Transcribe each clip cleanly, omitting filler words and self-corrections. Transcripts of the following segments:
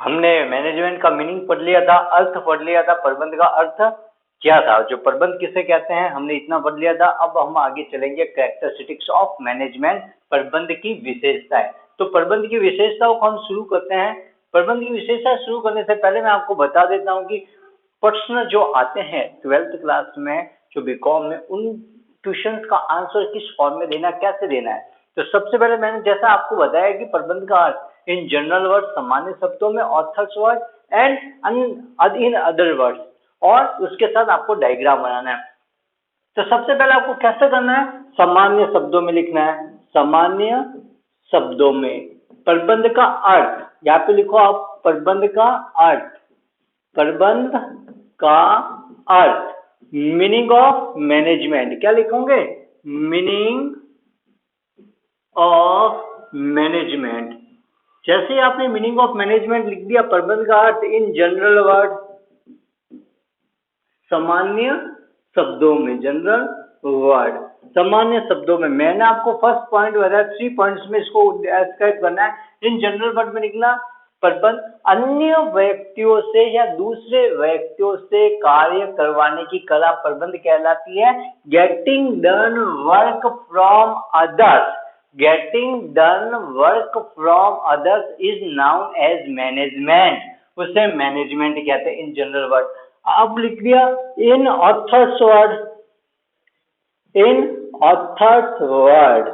हमने मैनेजमेंट का मीनिंग पढ़ लिया था, अर्थ पढ़ लिया था, प्रबंध का अर्थ क्या था, जो प्रबंध किसे कहते हैं हमने इतना पढ़ लिया था। अब हम आगे चलेंगे कैरेक्टरिस्टिक्स ऑफ मैनेजमेंट, प्रबंध की विशेषताएं। तो प्रबंध की विशेषताओं को हम शुरू करते हैं। प्रबंध की विशेषता शुरू करने से पहले मैं आपको बता देता हूँ कि प्रश्न जो आते हैं 12th क्लास में, जो बीकॉम में, उन क्वेश्चंस का आंसर किस फॉर्म में देना, कैसे देना है। तो सबसे पहले मैंने जैसा आपको बताया कि प्रबंध का अर्थ इन जनरल वर्ड, सामान्य शब्दों में, authors word and in other words, और उसके साथ आपको डायग्राम बनाना है। तो सबसे पहले आपको कैसे करना है, सामान्य शब्दों में लिखना है। सामान्य शब्दों में प्रबंध का अर्थ, यहाँ पे लिखो आप प्रबंध का अर्थ। प्रबंध का अर्थ, मीनिंग ऑफ मैनेजमेंट, क्या लिखोगे, मीनिंग ऑफ मैनेजमेंट। जैसे ही आपने मीनिंग ऑफ मैनेजमेंट लिख दिया, प्रबंध का अर्थ इन जनरल वर्ड, सामान्य शब्दों में, जनरल वर्ड, सामान्य शब्दों में। मैंने आपको फर्स्ट पॉइंट बताया, 3 पॉइंट्स में इसको डिस्क्राइब करना है। इन जनरल वर्ड में निकला प्रबंध अन्य व्यक्तियों से या दूसरे व्यक्तियों से कार्य करवाने की कला प्रबंध कहलाती है। Getting done work from others, getting done work from others is known as management, उसे मैनेजमेंट कहते हैं इन जनरल वर्ड। अब लिख दिया in author's word, in author's word,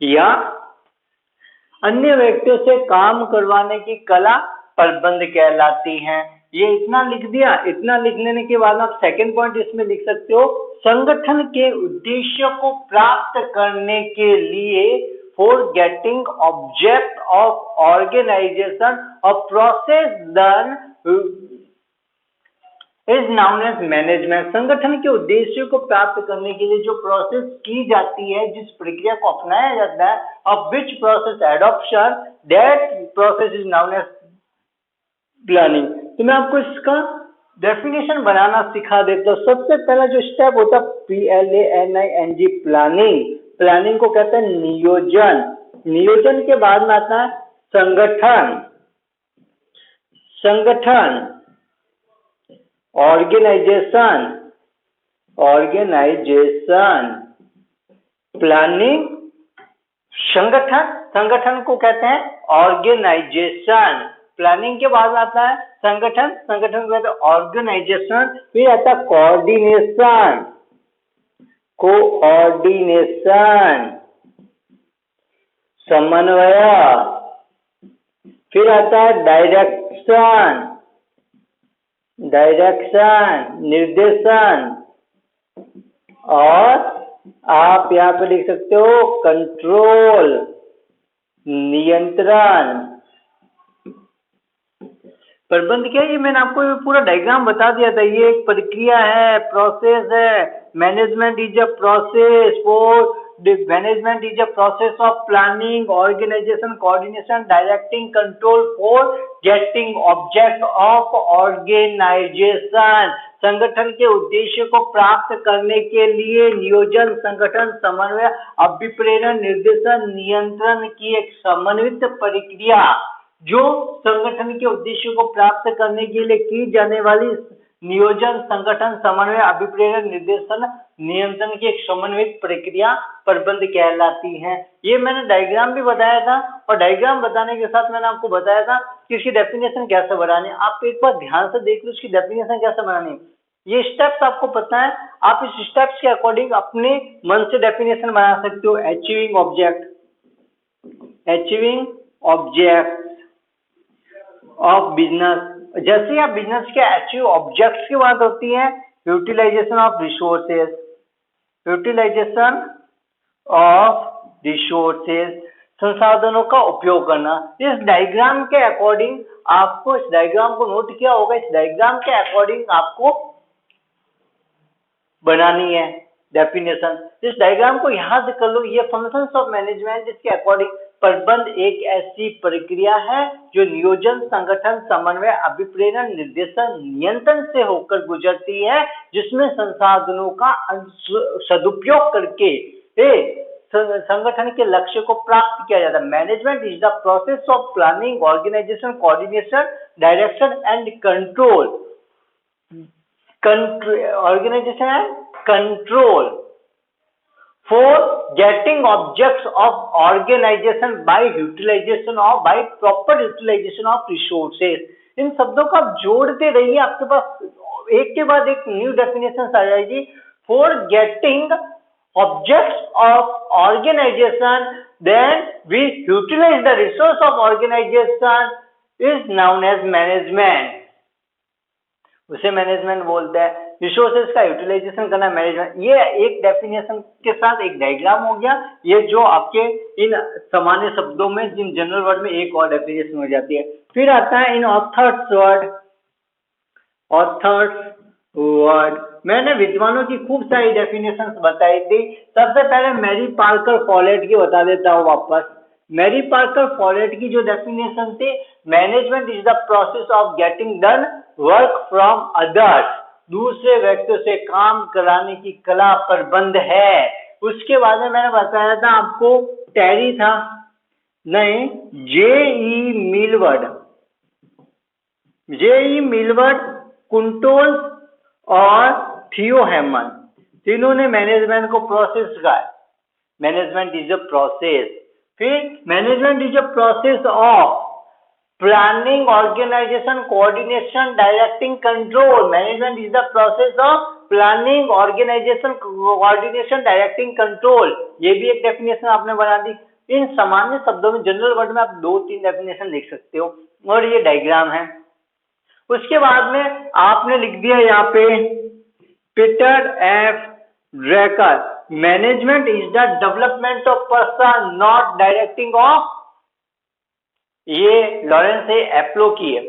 या अन्य व्यक्तियों से काम करवाने की कला प्रबंध कहलाती है। ये इतना लिख दिया। इतना लिख लेने के बाद आप सेकंड पॉइंट इसमें लिख सकते हो, संगठन के उद्देश्य को प्राप्त करने के लिए for getting object of organisation और process done is known as management. संगठन के उद्देश्य को प्राप्त करने के लिए जो प्रोसेस की जाती है, जिस प्रक्रिया को अपनाया जाता है, of which process adoption, that process is known as planning. तो मैं आपको इसका डेफिनेशन बनाना सिखा देता हूँ। सबसे पहला जो स्टेप होता है PLANING, प्लानिंग। प्लानिंग को कहते हैं नियोजन। नियोजन के बाद में आता है संगठन, संगठन, ऑर्गेनाइजेशन, ऑर्गेनाइजेशन, प्लानिंग, संगठन, संगठन को कहते हैं ऑर्गेनाइजेशन। प्लानिंग के बाद आता है संगठन, संगठन को कहते हैं ऑर्गेनाइजेशन। फिर आता है कोऑर्डिनेशन, कोऑर्डिनेशन, समन्वय। फिर आता है डायरेक्शन, डायरेक्शन, निर्देशन, और आप यहाँ पे लिख सकते हो कंट्रोल, नियंत्रण। प्रबंध क्या है, ये मैंने आपको पूरा डायग्राम बता दिया था। ये एक प्रक्रिया है, प्रोसेस है। Management is a process for management is a process of planning, organisation, coordination, directing, control for getting object of organisation. संगठन के उद्देश्य को प्राप्त करने के लिए नियोजन, संगठन, समन्वय, अभिप्रेरण, निर्देशन, नियंत्रण की एक समन्वित प्रक्रिया, जो संगठन के उद्देश्य को प्राप्त करने के लिए की जाने वाली नियोजन, संगठन, समन्वय, अभिप्रेरण, निर्देशन, नियंत्रण की एक समन्वित प्रक्रिया प्रबंध कहलाती है। ये मैंने डायग्राम भी बताया था, और डायग्राम बताने के साथ मैंने आपको बताया था कि इसकी डेफिनेशन कैसे बनानी है। आप एक बार ध्यान से देख लो इसकी डेफिनेशन कैसे बनानी है। ये स्टेप्स आपको पता है, आप इस स्टेप्स के अकॉर्डिंग अपने मन से डेफिनेशन बना सकते हो। Achieving object, achieving object of business, जैसे आप बिजनेस के अचीव ऑब्जेक्ट्स की बात होती है, utilisation of resources, utilisation of resources, संसाधनों का उपयोग करना। इस डायग्राम के अकॉर्डिंग आपको, इस डायग्राम को नोट किया होगा, इस डायग्राम के अकॉर्डिंग आपको बनानी है डेफिनेशन। इस डायग्राम को याद कर लो। ये फंक्शंस ऑफ मैनेजमेंट, जिसके अकॉर्डिंग प्रबंध एक ऐसी प्रक्रिया है जो नियोजन, संगठन, समन्वय, अभिप्रेरण, निर्देशन, नियंत्रण से होकर गुजरती है, जिसमें संसाधनों का सदुपयोग करके संगठन के लक्ष्य को प्राप्त किया जाता है। Management is the process of planning, organisation, coordination, direction and control, organization and control for getting objects of organization by utilization of by proper utilization of resources। इन शब्दों को आप जोड़ते रहिए, आपके पास एक के बाद एक न्यू डेफिनेशन आ जाएगी। For getting objects of organization, then we utilize the resource of organization is known as management। उसे मैनेजमेंट बोलते हैं। रिसोर्सेज का यूटिलाइजेशन करना मैनेजमेंट। ये एक डेफिनेशन के साथ एक डायग्राम हो गया। ये जो आपके इन सामान्य शब्दों में, जिन जनरल वर्ड में एक और डेफिनेशन हो जाती है। फिर आता है इन ऑथर्स वर्ड। ऑथर्स वर्ड मैंने विद्वानों की खूब सारी डेफिनेशंस बताई थी। सबसे पहले मैरी पार्कर फॉलेट की बता देता हूँ वापस। मैरी पार्कर फॉलेट की जो डेफिनेशन थी, management is the process of getting done work from others, दूसरे व्यक्तियों से काम कराने की कला प्रबंध है। उसके बाद में मैंने बताया था आपको, टेरी था नहीं, J.E. मिलवर्ड, कुंटोल और थियो हेमन, तीनों ने मैनेजमेंट को प्रोसेस कहा। Management is a process. फिर management is a process of planning, organisation, coordination, directing, control. Management is the process of planning, organisation, coordination, directing, control. ये भी एक डेफिनेशन आपने बना दी। इन सामान्य शब्दों में, जनरल वर्ड में आप 2-3 डेफिनेशन लिख सकते हो, और ये डायग्राम है। उसके बाद में आपने लिख दिया यहाँ पे Peter F Drucker, management is the development of person not directing of. ये लॉरेंस ए एप्लो की है,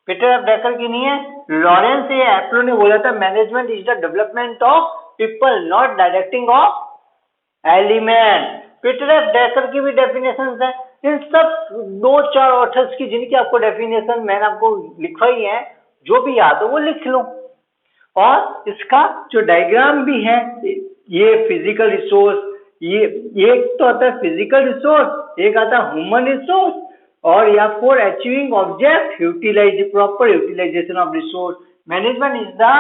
पीटर एफ ड्रैकर की नहीं है। लॉरेंस ए एप्लो ने बोला था management is the development of people not directing of element. Peter F Drucker की भी डेफिनेशन है। इन सब 2-4 ऑथर्स की जिनकी आपको डेफिनेशन मैंने आपको लिखवाई है, जो भी याद हो वो लिख लो। और इसका जो डायग्राम भी है, ये फिजिकल रिसोर्स, ये एक तो आता है फिजिकल रिसोर्स, एक आता है ह्यूमन रिसोर्स, और या for achieving object utilise proper utilisation of resource. Management is the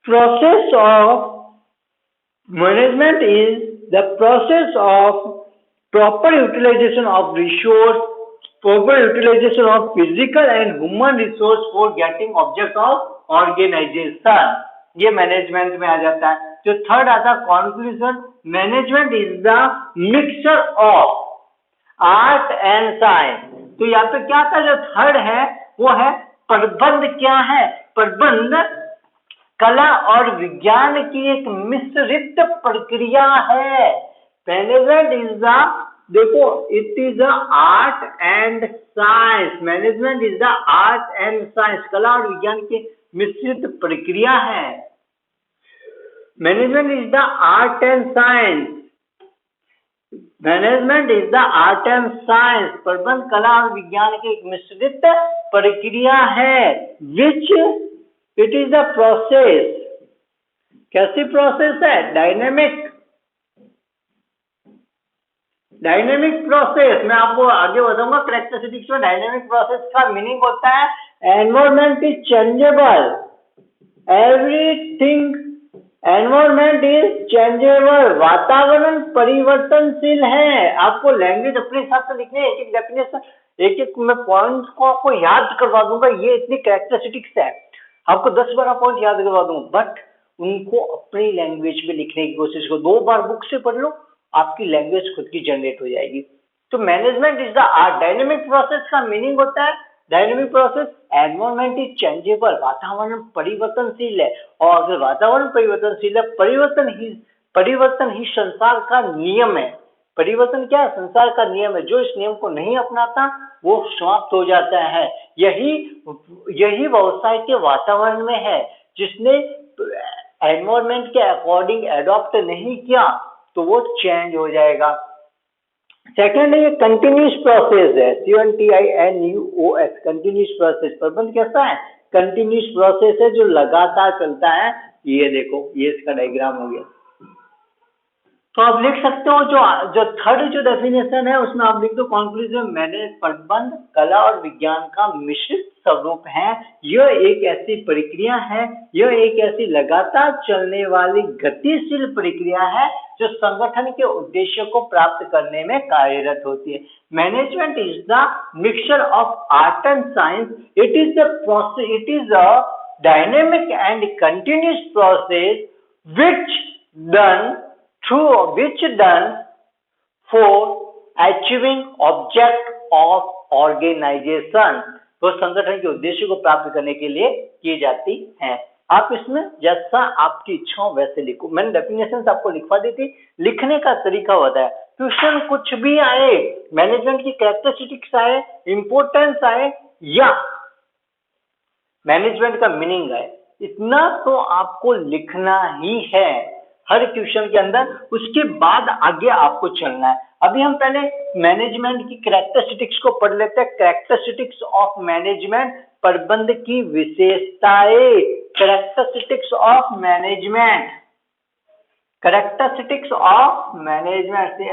process of management is the process of proper utilization of resource, proper utilization of physical and human resource for getting object of organization। ये management में आ जाता है। जो third आता है conclusion, management is the mixture of art and science. तो यहाँ पे क्या था, जो थर्ड है वो है प्रबंध। क्या है प्रबंध? कला और विज्ञान की एक मिश्रित प्रक्रिया है। मैनेजमेंट इज द, देखो, it is the art and science. Management is the art and science, कला और विज्ञान की मिश्रित प्रक्रिया है। Management is the art and science. Management is the art and science, प्रबंध कला और विज्ञान की एक मिश्रित प्रक्रिया है। Which it is the process. कैसी प्रोसेस है? Dynamic process. मैं आपको आगे बताऊंगा कैरेक्टरिस्टिक्स में। डायनेमिक प्रोसेस का मीनिंग होता है environment is changeable, everything, environment is changeable, वातावरण परिवर्तनशील है। आपको लैंग्वेज अपने हिसाब से लिखनी है। एक-एक डेफिनेशन, एक-एक मैं पॉइंट को आपको याद करवा दूंगा। ये इतनी कैरेक्टरिस्टिक्स है, आपको 10-12 पॉइंट याद करवा दूंगा, बट उनको अपनी लैंग्वेज में लिखने की कोशिश करो। 2 बार बुक से पढ़ लो, आपकी लैंग्वेज खुद की जनरेट हो जाएगी। तो management is the art. Dynamic process का मीनिंग होता है, dynamic process, environment is changeable, वातावरण परिवर्तनशील है। और अगर वातावरण परिवर्तनशील है, परिवर्तन ही संसार का नियम है। परिवर्तन क्या है? संसार का नियम है। जो इस नियम को नहीं अपनाता वो समाप्त हो जाता है। यही व्यवसाय के वातावरण में है। जिसने एनवायरमेंट के अकॉर्डिंग एडॉप्ट नहीं किया तो वो चेंज हो जाएगा। सेकंड है, ये कंटिन्यूस प्रोसेस है, CONTINUOS, कंटिन्यूस प्रोसेस। प्रबंध कैसा है? कंटिन्यूस प्रोसेस है, जो लगातार चलता है। ये देखो, ये इसका डायग्राम हो गया। तो आप लिख सकते हो जो थर्ड जो डेफिनेशन है उसमें आप लिख दो कंक्लूजन मैनेज प्रबंध कला और विज्ञान का मिश्रित स्वरूप है। यह एक ऐसी प्रक्रिया है, यह एक ऐसी लगातार चलने वाली गतिशील प्रक्रिया है जो संगठन के उद्देश्य को प्राप्त करने में कार्यरत होती है। Management is the mixture of art and science, it is the process, it is a dynamic and continuous process which done for achieving object of organization, तो संगठन के उद्देश्य को प्राप्त करने के लिए की जाती है। आप इसमें जैसा आपकी इच्छा हो वैसे लिखो। मैंने डेफिनेशन आपको लिखवा दी थी, लिखने का तरीका बताया। क्वेश्चन कुछ भी आए, मैनेजमेंट की कैरेक्टरिस्टिक्स आए, इंपोर्टेंस आए या मैनेजमेंट का मीनिंग आए, इतना तो आपको लिखना ही है हर क्वेश्चन के अंदर। उसके बाद आगे आपको चलना है। अभी हम पहले मैनेजमेंट की कैरेक्टरिस्टिक्स को पढ़ लेते हैं। कैरेक्टरिस्टिक्स ऑफ मैनेजमेंट, प्रबंध की विशेषताएं। Characteristics of management, characteristics of management से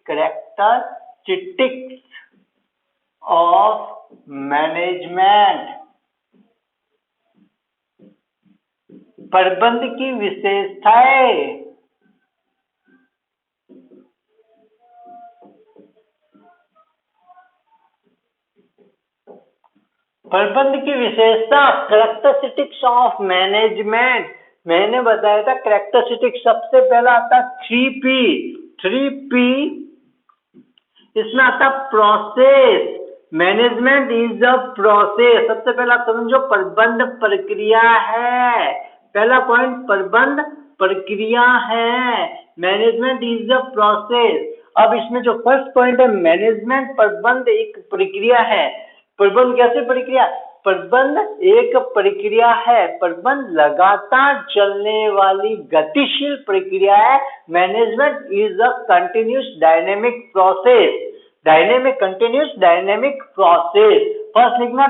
कैरेक्टरिस्टिक्स ऑफ मैनेजमेंट, प्रबंध की विशेषताएं। प्रबंध की विशेषता, कैरेक्टरिस्टिक्स ऑफ मैनेजमेंट। मैंने बताया था कैरेक्टरिस्टिक्स सबसे पहला आता 3P, इसमें आता process. Management is a process. सबसे पहला समझो प्रबंध प्रक्रिया है। पहला पॉइंट प्रबंध प्रक्रिया है। Management is a process. अब इसमें जो फर्स्ट पॉइंट है मैनेजमेंट, प्रबंध एक प्रक्रिया है। प्रबंध कैसे प्रक्रिया? प्रबंध एक प्रक्रिया है, प्रबंध लगातार चलने वाली गतिशील प्रक्रिया है। Management is a continuous dynamic process. Dynamic, continuous dynamic process. First लिखना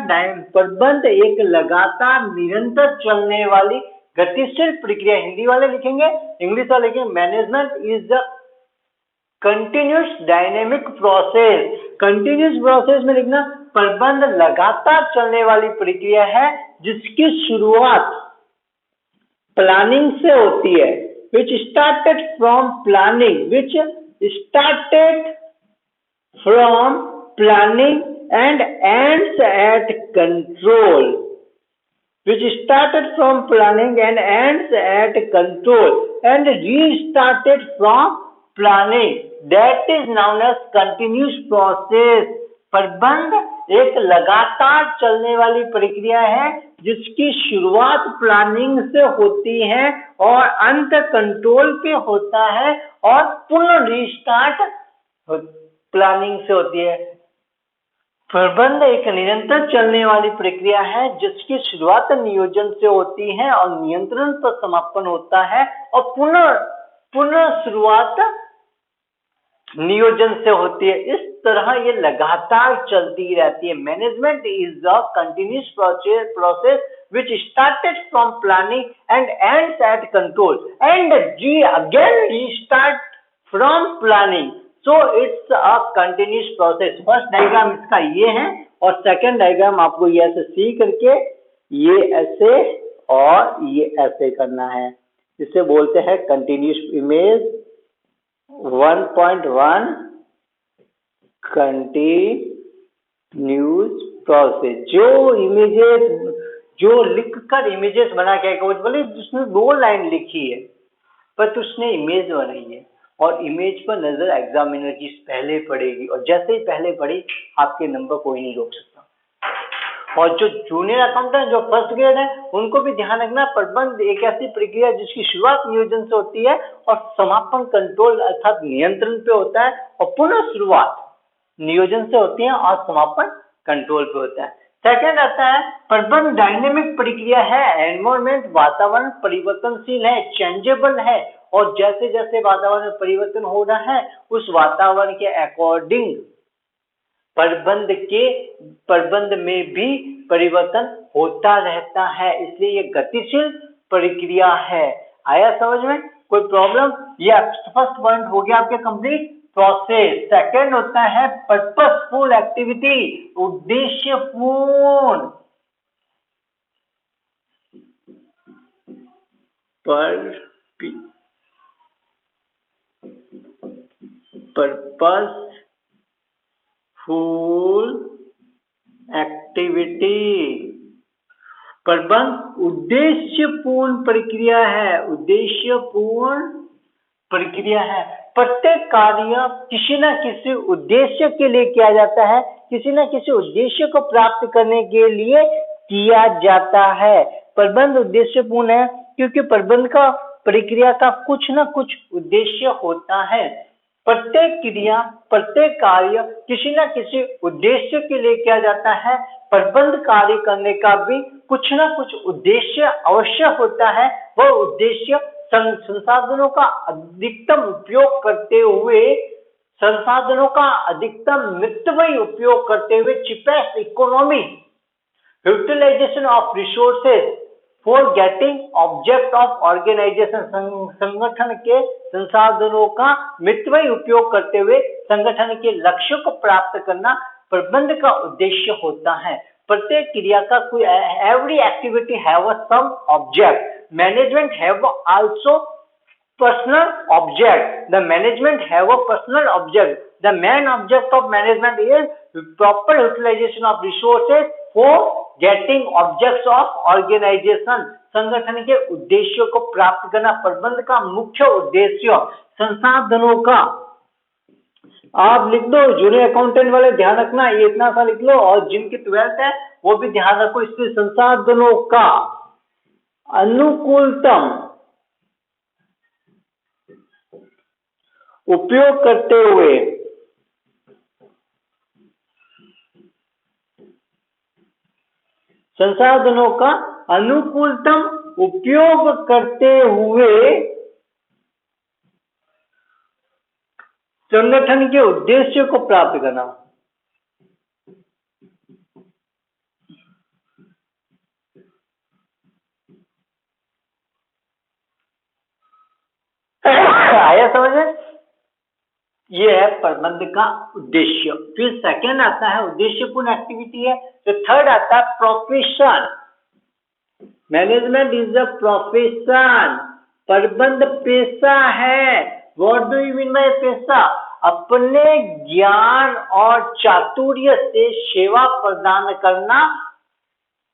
प्रबंध एक लगातार निरंतर चलने वाली गतिशील प्रक्रिया। हिंदी वाले लिखेंगे, इंग्लिश वाले लिखेंगे management is a continuous dynamic process. Continuous process में लिखना प्रबंध लगातार चलने वाली प्रक्रिया है जिसकी शुरुआत प्लानिंग से होती है। which started from planning and ends at control. Which started from planning and ends at control and restarted from planning. That is known as continuous process. प्रबंध एक लगातार चलने वाली प्रक्रिया है जिसकी शुरुआत प्लानिंग से होती है और अंत कंट्रोल पे होता है और पुनः रिस्टार्ट प्लानिंग से होती है। प्रबंध एक निरंतर चलने वाली प्रक्रिया है जिसकी शुरुआत नियोजन से होती है और नियंत्रण पर समापन होता है और पुनः शुरुआत नियोजन से होती है। इस तरह ये लगातार चलती रहती है। Management is a continuous process which started from planning and ends at control and again restart from planning. So it's a continuous process. First diagram इसका ये है और सेकंड डायग्राम आपको ये ऐसे सी करके ये ऐसे और ये ऐसे करना है। इसे बोलते हैं कंटिन्यूअस इमेज 1.1 कंटिन्यूअस प्रोसेस। जो लिखकर इमेजेस बना के बोले जिसने 2 लाइन लिखी है पर उसने इमेज बनाई है और इमेज पर नजर एग्जामिनर की पहले पड़ेगी और जैसे ही पहले पड़ी आपके नंबर कोई नहीं रोक सकता। और जो जूनियर अकाउंटेंट जो फर्स्ट ग्रेड है उनको भी ध्यान रखना प्रबंध एक ऐसी प्रक्रिया जिसकी शुरुआत नियोजन से होती है और समापन कंट्रोल अर्थात नियंत्रण पे होता है और पुनः शुरुआत नियोजन से होती है और समापन कंट्रोल पे होता है। सेकंड आता है प्रबंध डायनेमिक प्रक्रिया है। एनवायरमेंट वातावरण परिवर्तनशील है, चेंजेबल है और जैसे जैसे वातावरण में परिवर्तन हो रहा है उस वातावरण के अकॉर्डिंग प्रबंध में भी परिवर्तन होता रहता है, इसलिए ये गतिशील प्रक्रिया है। आया समझ में? कोई प्रॉब्लम? ये फर्स्ट पॉइंट हो गया आपके कंप्लीट प्रोसेस। सेकंड होता है पर्पसफुल एक्टिविटी, उद्देश्यपूर्ण। पर्पसफुल एक्टिविटी, प्रबंध उद्देश्यपूर्ण प्रक्रिया है, उद्देश्यपूर्ण प्रक्रिया है। प्रत्येक कार्य किसी न किसी उद्देश्य के लिए किया जाता है, किसी न किसी उद्देश्य को प्राप्त करने के लिए किया जाता है। प्रबंध उद्देश्यपूर्ण है क्योंकि प्रबंध का प्रक्रिया का कुछ न कुछ उद्देश्य होता है। प्रत्येक क्रिया, प्रत्येक कार्य किसी न किसी उद्देश्य के लिए किया जाता है। प्रबंध कार्य करने का भी कुछ न कुछ उद्देश्य अवश्य होता है। वह उद्देश्य संसाधनों का अधिकतम उपयोग करते हुए, संसाधनों का अधिकतम मितव्ययी उपयोग करते हुए, cheapest economy utilisation of resources for getting object of organisation, संगठन के संसाधनों का मितव्ययी उपयोग करते हुए संगठन के लक्ष्य को प्राप्त करना प्रबंध का उद्देश्य होता है। प्रत्येक क्रिया का कोई every activity have a some object. Management have also personal object. The management have a personal object. The main object of management is proper utilization of resources for getting objects of organization. संगठन के उद्देश्यों को प्राप्त करना प्रबंध का मुख्य उद्देश्य। संसाधनों का आप लिख दो, जूनियर अकाउंटेंट वाले ध्यान रखना, ये इतना सा लिख लो, और जिनकी 12th है वो भी ध्यान रखो। इसलिए संसाधनों का अनुकूलतम उपयोग करते हुए संसाधनों का अनुकूलतम उपयोग करते हुए संगठन के उद्देश्य को प्राप्त करना। आया समझ में? ये है प्रबंध का उद्देश्य। फिर सेकंड आता है उद्देश्यपूर्ण एक्टिविटी है। तो थर्ड आता है profession. Management is a profession. प्रबंध पेशा है। What do you mean by पेशा? अपने ज्ञान और चातुर्य से सेवा प्रदान करना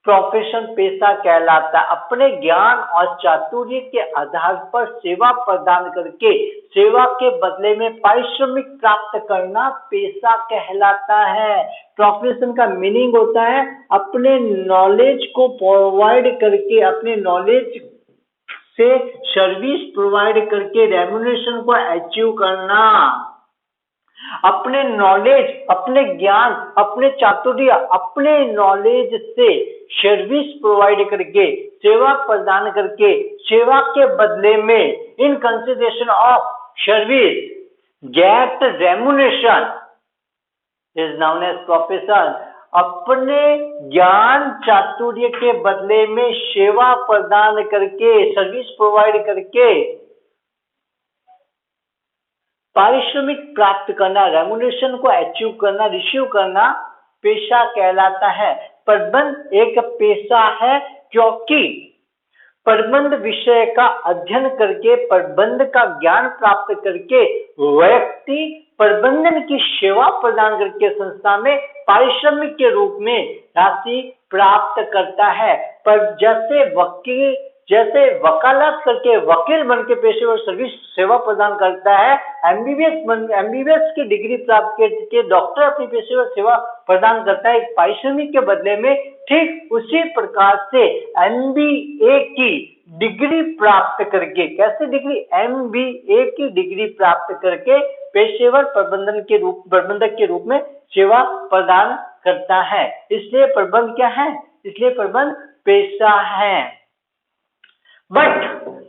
प्रोफेशन पेशा कहलाता है। अपने ज्ञान और चातुर्य के आधार पर सेवा प्रदान करके सेवा के बदले में पारिश्रमिक प्राप्त करना पेशा कहलाता है। प्रोफेशन का मीनिंग होता है अपने नॉलेज को प्रोवाइड करके, अपने नॉलेज से सर्विस प्रोवाइड करके रेम्युनरेशन को अचीव करना। अपने नॉलेज, अपने ज्ञान, अपने चातुर्य, अपने नॉलेज से सर्विस प्रोवाइड करके, सेवा प्रदान करके, सेवा के बदले में in consideration of service get remuneration is known as profession. अपने ज्ञान चातुर्य के बदले में सेवा प्रदान करके, सर्विस प्रोवाइड करके पारिश्रमिक प्राप्त करना, रेम्युनरेशन को अचीव करना, रिसीव करना पेशा कहलाता है। प्रबंध एक पेशा है क्योंकि प्रबंध विषय का अध्ययन करके, प्रबंध का ज्ञान प्राप्त करके व्यक्ति प्रबंधन की सेवा प्रदान करके संस्था में पारिश्रमिक के रूप में राशि प्राप्त करता है। पर जैसे वकालत करके वकील बन के पेशेवर सर्विस सेवा प्रदान करता है, एमबीबीएस की डिग्री प्राप्त करके डॉक्टर अपनी पेशेवर सेवा प्रदान करता है पारिश्रमिक के बदले में, ठीक उसी प्रकार से एमबीए की डिग्री प्राप्त करके, कैसे डिग्री? एमबीए की डिग्री प्राप्त करके पेशेवर प्रबंधक के रूप में सेवा प्रदान करता है। इसलिए प्रबंध क्या है? इसलिए प्रबंध पेशा है। बट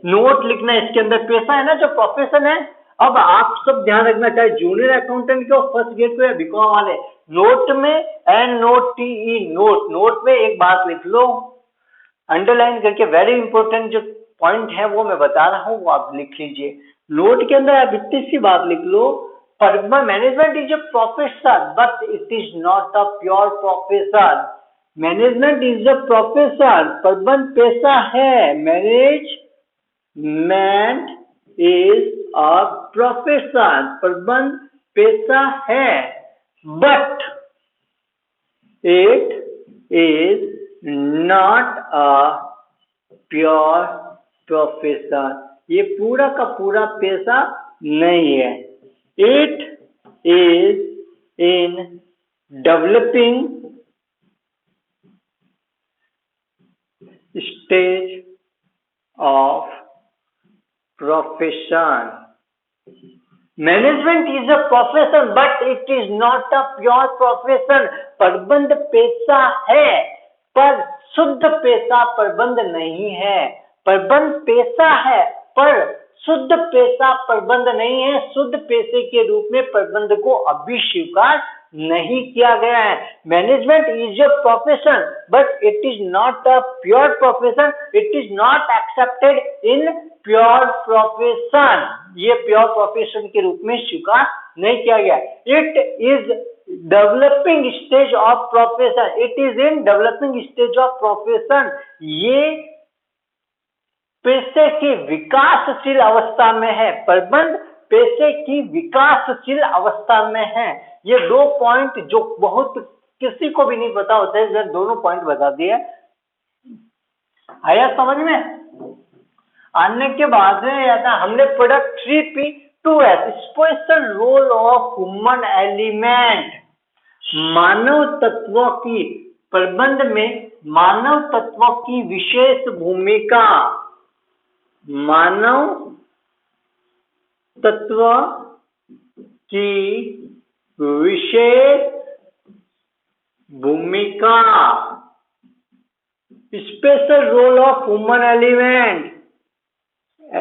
नोट लिखना इसके अंदर, पेशा है ना जो प्रोफेशन है। अब आप सब ध्यान रखना, चाहे जूनियर अकाउंटेंट के हो, फर्स्ट ग्रेड को या बीकॉम वाले, नोट में NOTE नोट में एक बात लिख लो अंडरलाइन करके, वेरी इंपॉर्टेंट जो पॉइंट है वो मैं बता रहा हूँ, वो आप लिख लीजिए। नोट के अंदर आप इतनी सी बात लिख लो, management is a profession but it is not a pure profession. Management is a profession, प्रबंध पेशा है। मैनेजमेंट इज अ प्रोफेशन, प्रबंध पेशा है। But it is not a pure profession, ये पूरा का पूरा पेशा नहीं है। It is in developing stage of profession. Management is a profession but it is not a pure profession, प्रबंध पेशा है पर शुद्ध पेशा प्रबंध नहीं है। प्रबंध पेशा है पर शुद्ध पेशा प्रबंध नहीं है। शुद्ध पेशे के रूप में प्रबंध को अभी स्वीकार नहीं किया गया है। Management is a profession but it is not a pure profession, it is not accepted in pure profession, ये प्योर प्रोफेशन के रूप में स्वीकार नहीं किया गया। It is developing stage of profession, it is in developing stage of profession, ये पेशे की विकासशील अवस्था में है। प्रबंध पेशे की विकासशील अवस्था में है। ये दो पॉइंट जो बहुत किसी को भी नहीं पता होता है, दोनों पॉइंट बता दिए। आया समझ में? आने के बाद में आता हमने product 3P2S, special role of human element, मानव तत्वों की, प्रबंध में मानव तत्वों की विशेष भूमिका, मानव तत्व की विशेष भूमिका, special role of human element,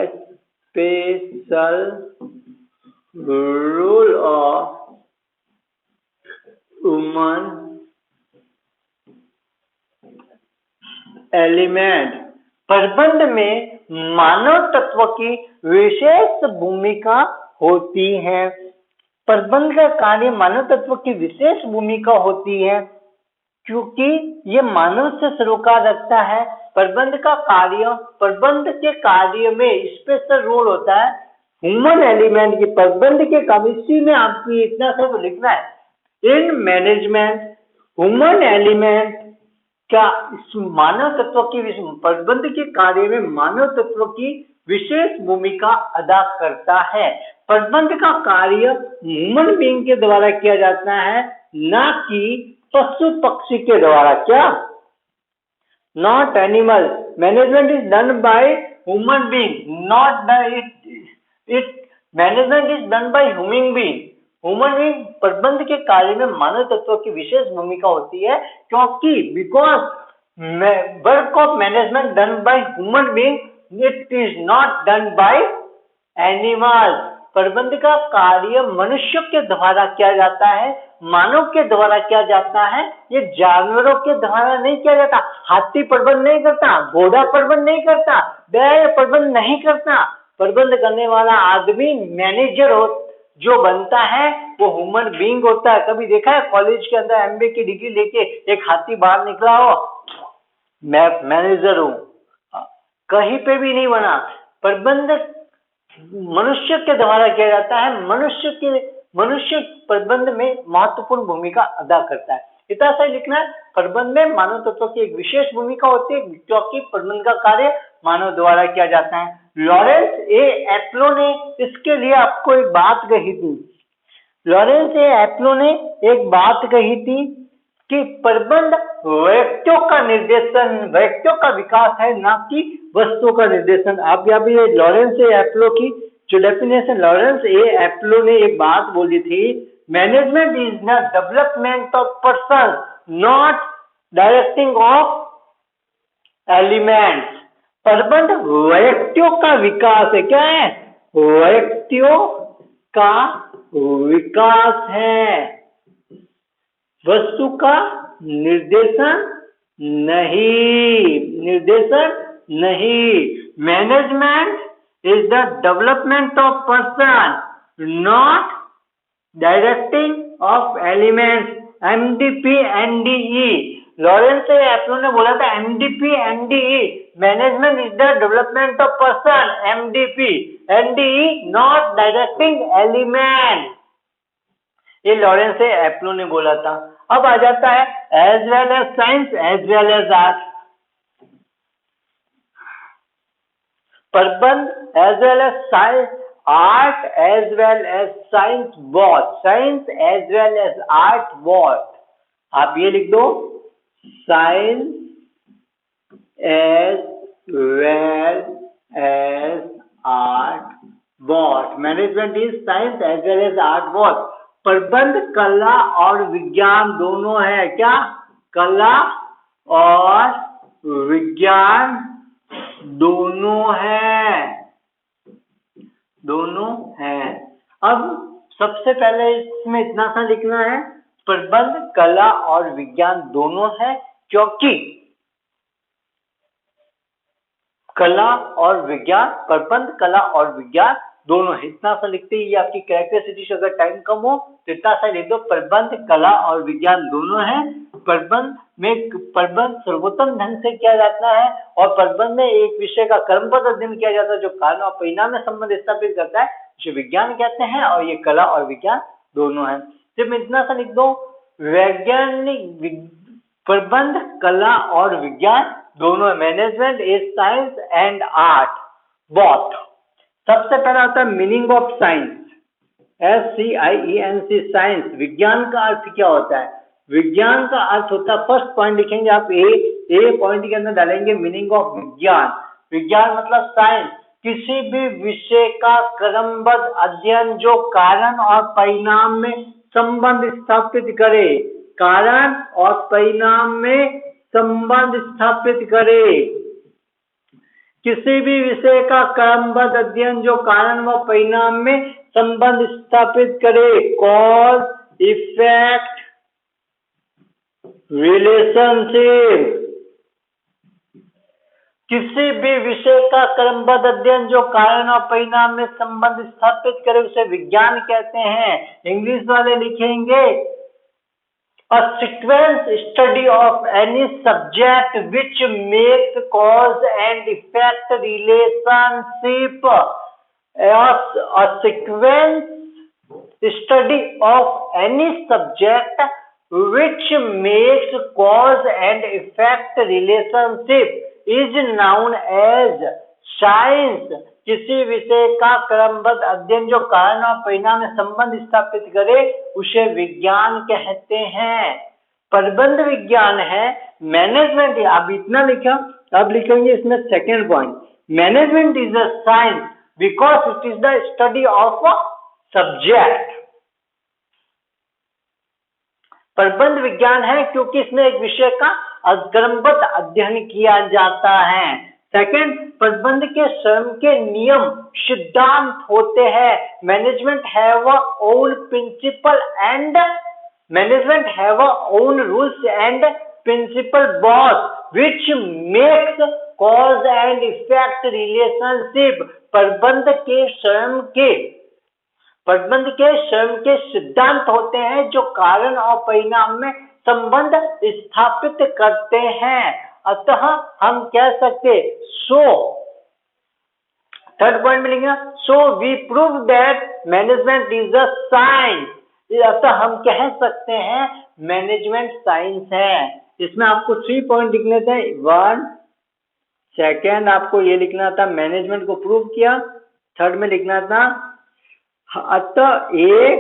special role of human element, प्रबंध में मानव तत्व की विशेष भूमिका होती है। प्रबंध का कार्य मानव तत्व की विशेष भूमिका होती है क्योंकि ये मानव से सरोकार रखता है। प्रबंध का कार्य, प्रबंध के कार्य में स्पेशल रोल होता है ह्यूमन एलिमेंट की। प्रबंध के काम, इसी में आपको इतना सब लिखना है। इन मैनेजमेंट ह्यूमन एलिमेंट क्या मानव तत्व की, प्रबंध के कार्य में मानव तत्व की विशेष भूमिका अदा करता है। प्रबंध का कार्य ह्यूमन बीइंग के द्वारा किया जाता है, ना कि पशु पक्षी के द्वारा। क्या? Not animal. Management is done by human being, not by it management is done by human being. Human being प्रबंध के कार्य में मानव तत्व की विशेष भूमिका होती है क्योंकि because work of management done by human being, it is not done by animal. प्रबंध का कार्य मनुष्य के द्वारा किया जाता है, मानव के द्वारा किया जाता है, ये जानवरों के द्वारा नहीं किया जाता। हाथी प्रबंध नहीं करता, घोड़ा प्रबंध नहीं करता, बैल प्रबंध नहीं करता। प्रबंध करने वाला आदमी मैनेजर हो जो बनता है वो ह्यूमन बीइंग होता है। कभी देखा है कॉलेज के अंदर MBA की डिग्री लेके एक हाथी बाहर निकला हो, मैं मैनेजर हूं? कहीं पे भी नहीं बना। प्रबंध मनुष्य के द्वारा किया जाता है, मनुष्य प्रबंध में महत्वपूर्ण भूमिका अदा करता है। इतना सा लिखना है। प्रबंध में मानव तत्व की एक विशेष भूमिका होती है क्योंकि प्रबंध का कार्य मानव द्वारा किया जाता है। लॉरेंस ए एप्लो ने इसके लिए आपको एक बात कही थी। लॉरेंस ए एप्लो ने एक बात कही थी कि प्रबंध व्यक्तियों का निर्देशन, व्यक्तियों का विकास है, ना कि वस्तुओं का निर्देशन। आप यहाँ भी लॉरेंस ए एप्लो की जो डेफिनेशन, लॉरेंस ए एप्लो ने एक बात बोली थी, management is the development of person, not directing of elements. प्रबंध व्यक्तियों का विकास है। क्या है? व्यक्तियों का विकास है, वस्तु का निर्देशन नहीं, निर्देशन नहीं। Management is the development of person, not directing of elements. MDP NDE, Lawrence Appley ने बोला था MDP NDE, management is the development of person. MDP NDE not directing element, ये लॉरेंस एप्लो ने बोला था. अब आ जाता है as well as science as well as art. प्रबंध as well as science, art as well as science both, science as well as art both. आप ये लिख दो science as well as art both. Management is science as well as art both. प्रबंध कला और विज्ञान दोनों है. क्या? कला और विज्ञान दोनों है, दोनों है. अब सबसे पहले इसमें इतना सा लिखना है, प्रबंध कला और विज्ञान दोनों है, क्योंकि कला और विज्ञान, प्रबंध कला और विज्ञान दोनों है. इतना सा लिखते ही आपकी कैरेक्टरिस्टिक, अगर टाइम कम हो तो इतना सा लिख दो, प्रबंध कला और विज्ञान दोनों है. प्रबंध में प्रबंध सर्वोत्तम ढंग से किया जाता है और प्रबंध में एक विषय का क्रमबद्ध अध्ययन किया जाता है जो कारण और परिणाम में संबंध स्थापित करता है, जो विज्ञान कहते हैं. और ये कला और विज्ञान दोनों है. सिर्फ इतना सा लिख दो, वैज्ञानिक प्रबंध कला और विज्ञान दोनों है. Management is science and art both. सबसे पहला होता है meaning of science, SCIENC, science. विज्ञान का अर्थ क्या होता है? विज्ञान का अर्थ होता है, फर्स्ट पॉइंट लिखेंगे आप, ए पॉइंट के अंदर डालेंगे मीनिंग ऑफ विज्ञान. विज्ञान मतलब साइंस, किसी भी विषय का क्रमबद्ध अध्ययन जो कारण और परिणाम में संबंध स्थापित करे, कारण और परिणाम में संबंध स्थापित करे. किसी भी विषय का क्रमबद्ध अध्ययन जो कारण व परिणाम में संबंध स्थापित करे, कॉज इफेक्ट रिलेशनशिप. किसी भी विषय का क्रमबद्ध अध्ययन जो कारण और परिणाम में संबंध स्थापित करे उसे विज्ञान कहते हैं. इंग्लिश वाले लिखेंगे a sequence study of any subject which makes cause and effect relationship. A sequence study of any subject which makes cause and effect relationship is known as science. किसी विषय का क्रमबद्ध अध्ययन जो कारण और परिणाम में संबंध स्थापित करे उसे विज्ञान कहते हैं. प्रबंध विज्ञान है. मैनेजमेंट, अब इतना लिखा, अब लिखेंगे इसमें second point, management is a science because it is the study of a subject. प्रबंध विज्ञान है क्योंकि इसमें एक विषय का क्रमबद्ध अध्ययन किया जाता है. सेकंड, प्रबंध के स्वयं के नियम सिद्धांत होते हैं. Management have own principle and management have own rules and principle both which makes cause and effect relationship. प्रबंध के स्वयं के सिद्धांत होते हैं जो कारण और परिणाम में संबंध स्थापित करते हैं. अतः हम कह सकते, सो थर्ड पॉइंट मिलेगा, so we prove that management is a science. अतः हम कह सकते हैं मैनेजमेंट साइंस है. इसमें आपको 3 पॉइंट लिखने थे. 1, सेकेंड आपको ये लिखना था मैनेजमेंट को प्रूव किया. थर्ड में लिखना था अतः 1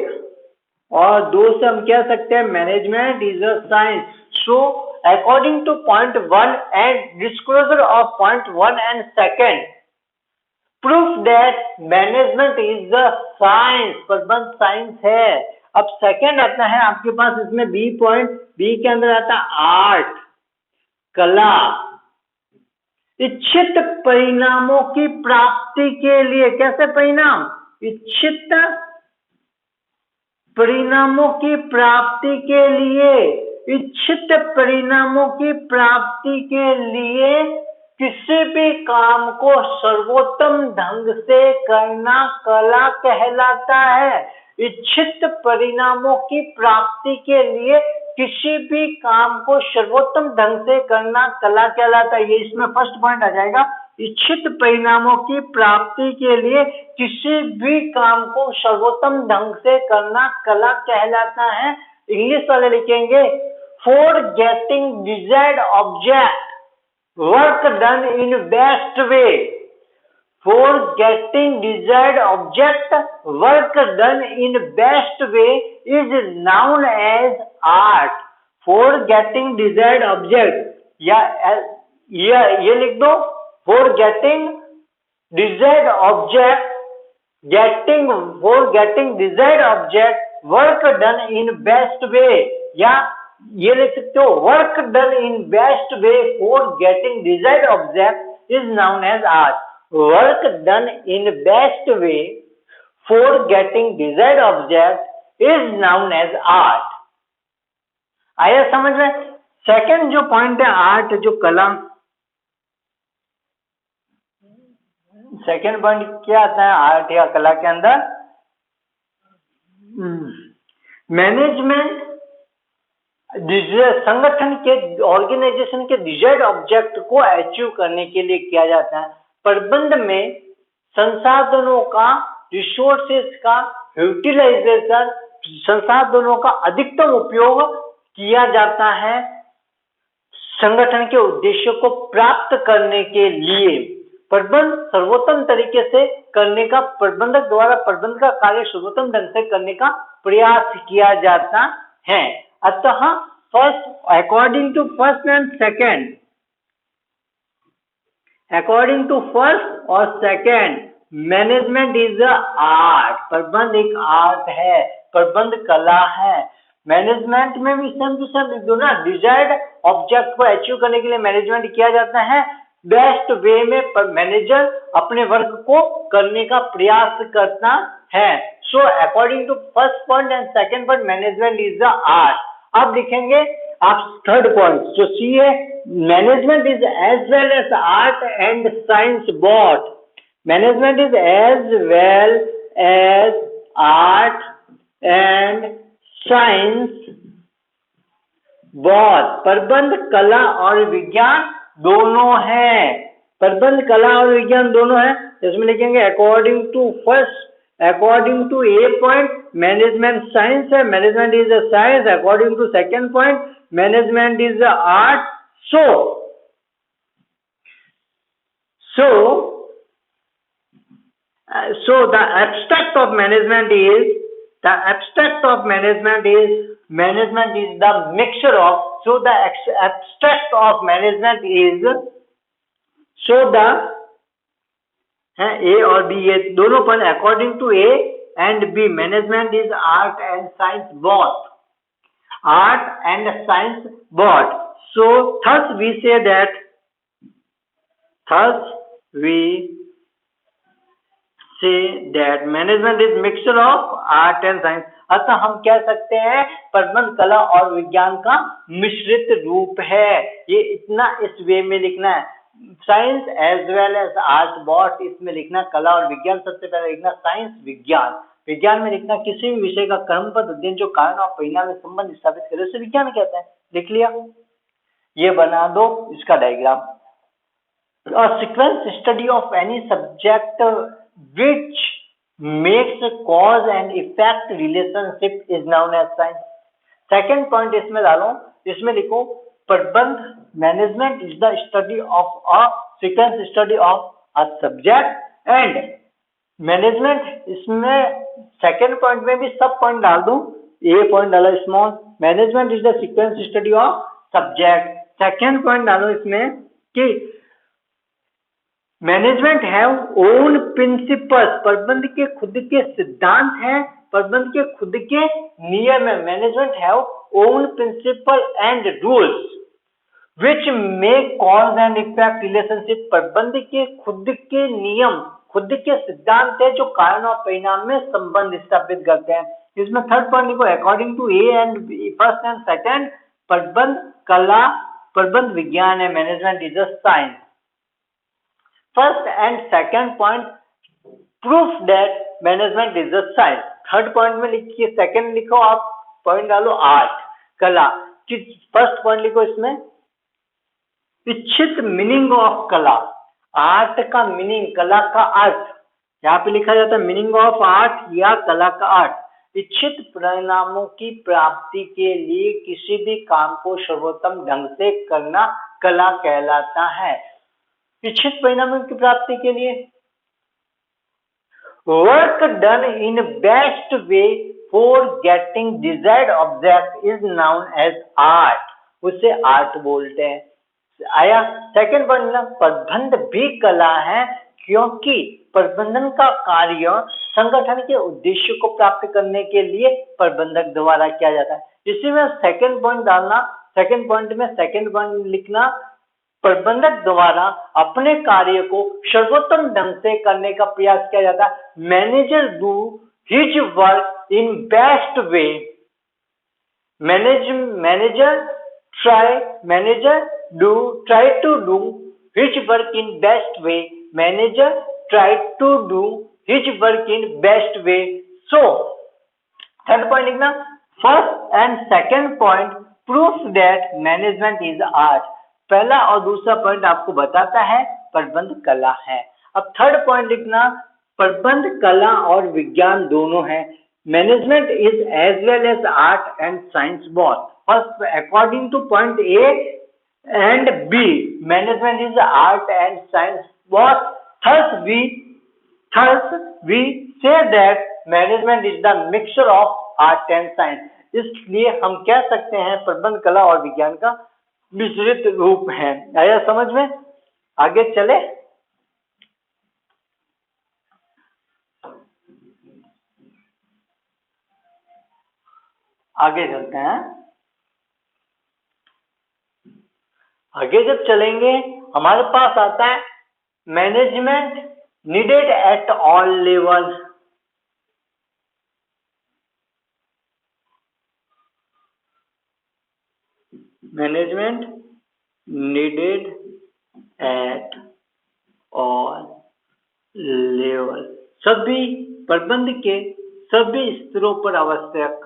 और 2 से हम कह सकते हैं management is a science. So according to point 1 and disclosure of point 1 and second proof that management is a science. प्रबंध साइंस है. अब सेकंड आता है आपके पास इसमें बी पॉइंट, बी के अंदर आता है आर्ट, कला. इच्छित परिणामों की प्राप्ति के लिए, कैसे परिणाम? इच्छित परिणामों की प्राप्ति के लिए, इच्छित परिणामों की प्राप्ति के लिए किसी भी काम को सर्वोत्तम ढंग से करना कला कहलाता है। इच्छित परिणामों की प्राप्ति के लिए किसी भी काम को सर्वोत्तम ढंग से करना कला कहलाता है। ये इसमें फर्स्ट पॉइंट आ जाएगा। इच्छित परिणामों की प्राप्ति के लिए किसी भी काम को सर्वोत्तम ढंग से करना कला कहलाता है। इंग्लिश वाले लिखेंगे for getting desired object work done in best way. For getting desired object, work done in best way is known as art. For getting desired object, या ये लिख दो, for getting desired object, for getting desired object, work done in best way, या ये लिख सकते हो work done in best way for getting desired object is known as art. Work done in best way for getting desired object is known as art. आया समझ में? Second जो point है आर्ट, जो कला, सेकंड पॉइंट क्या आता है आर्ट या कला के अंदर? मैनेजमेंट संगठन के ऑर्गेनाइजेशन के डिजायर्ड ऑब्जेक्ट को अचीव करने के लिए किया जाता है। प्रबंध में संसाधनों का, रिसोर्सेस का यूटिलाइजेशन, संसाधनों का अधिकतम उपयोग किया जाता है संगठन के उद्देश्य को प्राप्त करने के लिए। प्रबंध सर्वोत्तम तरीके से करने का, प्रबंधक द्वारा प्रबंध का कार्य सर्वोत्तम ढंग से करने का प्रयास किया जाता है। अतः first, according to first and second, according to first और second, management is a art. प्रबंध एक आर्ट है, प्रबंध कला है। मैनेजमेंट में भी सेम टू सेम लिख दो ना, डिजायर्ड ऑब्जेक्ट को अचीव करने के लिए मैनेजमेंट किया जाता है। बेस्ट वे में मैनेजर अपने वर्क को करने का प्रयास करता है। So according to first point and second point, management is the art. अब लिखेंगे आप थर्ड पॉइंट जो सी है, management is as well as art and science both. Management is as well as art and science both. प्रबंध कला और विज्ञान दोनों है, प्रबंध कला और विज्ञान दोनों है। इसमें लिखेंगे according to first, according to a point management science है, management is a science. According to second point management is a art. So the abstract of management is management is the mixture of, so the abstract of management is, so the A और B ये दोनों point, according to A and B, management is art and science both. Art and science both. So thus we say that management is mixture of art and science. अतः हम कह सकते हैं प्रबंध कला और विज्ञान का मिश्रित रूप है। ये इतना इस वे में लिखना है, science as well as art both. इसमें लिखना कला और विज्ञान, सबसे पहले लिखना साइंस विज्ञान। विज्ञान में लिखना किसी भी विषय का क्रमबद्ध अध्ययन जो कारण और परिणाम में संबंध स्थापित करे उसे विज्ञान कहते हैं। लिख लिया? ये बना दो इसका diagram. A sequence study of any subject which makes a cause and effect relationship is known as science. Second point इसमें डालो, इसमें लिखो प्रबंध, management is the study of a sequence study of a subject and management, इसमें second point में भी सब point डाल दूं, A point डालो small, management is the sequence study of subject. Second point डालो इसमें कि मैनेजमेंट हैव ओन प्रिंसिपल्स, प्रबंध के खुद के सिद्धांत हैं, प्रबंध के खुद के नियम है। Management have own principle and rules which make cause and effect relationship. प्रबंध के खुद के नियम, खुद के सिद्धांत है जो कारण और परिणाम में संबंध स्थापित करते हैं। इसमें थर्ड पॉइंट लिखो, according to A and first and second, प्रबंध कला, प्रबंध विज्ञान है, management is a science. First and second point proof that management is a science. Third point में लिखिए, सेकंड लिखो आप, पॉइंट डालो आर्ट, कला। फर्स्ट पॉइंट लिखो इसमें इच्छित मीनिंग ऑफ कला। आर्ट का मीनिंग, कला का अर्थ, यहाँ पे लिखा जाता है मीनिंग ऑफ आर्ट या कला का अर्थ। इच्छित परिणामों की प्राप्ति के लिए किसी भी काम को सर्वोत्तम ढंग से करना कला कहलाता है। इच्छित परिणामों की प्राप्ति के लिए work done in best way for getting desired object is known as art, उसे आर्ट बोलते हैं। आया सेकंड पॉइंट, प्रबंध भी कला है क्योंकि प्रबंधन का कार्य संगठन के उद्देश्य को प्राप्त करने के लिए प्रबंधक द्वारा किया जाता है। इसी में सेकंड पॉइंट डालना, सेकंड पॉइंट में सेकंड पॉइंट लिखना, प्रबंधक द्वारा अपने कार्य को सर्वोत्तम ढंग से करने का प्रयास किया जाता है। Manager do his work in best way, manager try to do his work in best way, manager try to do his work in best way। So third point लिखना, first and second point proof that management is art। पहला और दूसरा point आपको बताता है प्रबंध कला है। अब थर्ड पॉइंट लिखना, प्रबंध कला और विज्ञान दोनों है। Management is as well as art and science both. First, according to point A and B, management is art and science both. Thus we say that management is the mixture of art and science। इसलिए हम कह सकते हैं प्रबंध कला और विज्ञान का मिश्रित रूप है। आया समझ में? आगे चले, आगे चलते हैं। आगे जब चलेंगे हमारे पास आता है management needed at all level. Management needed at all level, सभी प्रबंध के सभी स्तरों पर आवश्यक,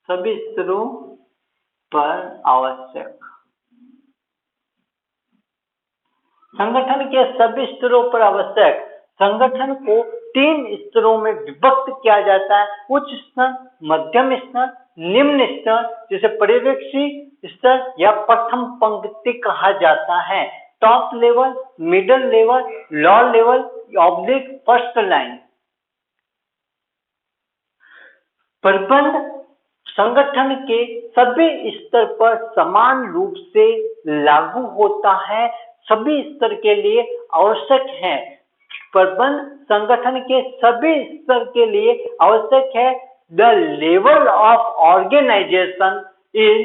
सभी स्तरों पर आवश्यक। संगठन के सभी स्तरों पर आवश्यक। संगठन को 3 स्तरों में विभक्त किया जाता है, उच्च स्तर, मध्यम स्तर, निम्न स्तर, जिसे पर्यवेक्षी स्तर या प्रथम पंक्ति कहा जाता है। Top level, middle level, low level, oblique first line. प्रबंध संगठन के सभी स्तर पर समान रूप से लागू होता है, सभी स्तर के लिए आवश्यक है। प्रबंध संगठन के सभी स्तर के लिए आवश्यक है। The level of organisation in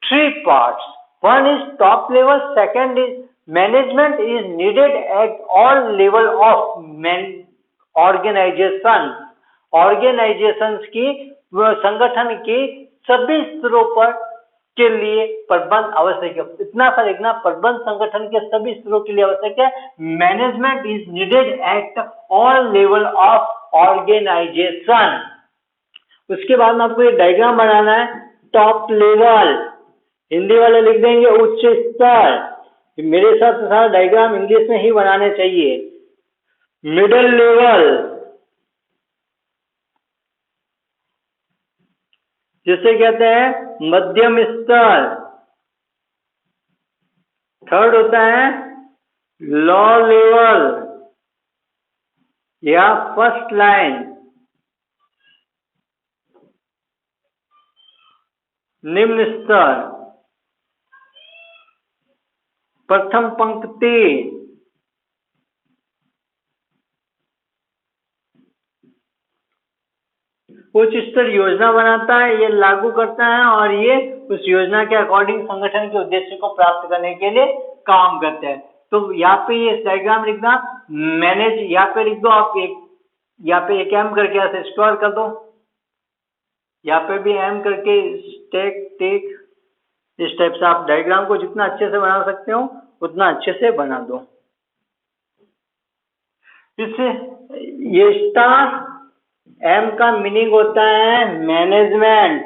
3 parts, one is top level, second is management is needed at all level of organisation. Organisations की, संगठन की सभी स्तरों पर के लिए प्रबंध आवश्यक है। इतना सा देखना, प्रबंध संगठन के सभी स्तरों के लिए आवश्यक है। Management is needed at all level of organisation. उसके बाद में आपको ये डायग्राम बनाना है। टॉप लेवल, हिंदी वाले लिख देंगे उच्च स्तर। मेरे साथ सारा डायग्राम इंग्लिश में ही बनाने चाहिए। मिडिल लेवल, जिसे कहते हैं मध्यम स्तर। थर्ड होता है लो लेवल या फर्स्ट लाइन। निम्न स्तर, प्रथम पंक्ति। उच्च स्तर योजना बनाता है, ये लागू करता है और ये उस योजना के अकॉर्डिंग संगठन के उद्देश्य को प्राप्त करने के लिए काम करते हैं। तो यहाँ पे ये डायग्राम लिखना, मैनेज, यहाँ पे लिख दो आप एक, यहाँ पे एक एम करके ऐसे स्क्रॉल कर दो, यहाँ पे भी एम करके टेक, इस टाइप से आप डायग्राम को जितना अच्छे से बना सकते हो उतना अच्छे से बना दो। इस ये स्टार एम का मीनिंग होता है मैनेजमेंट,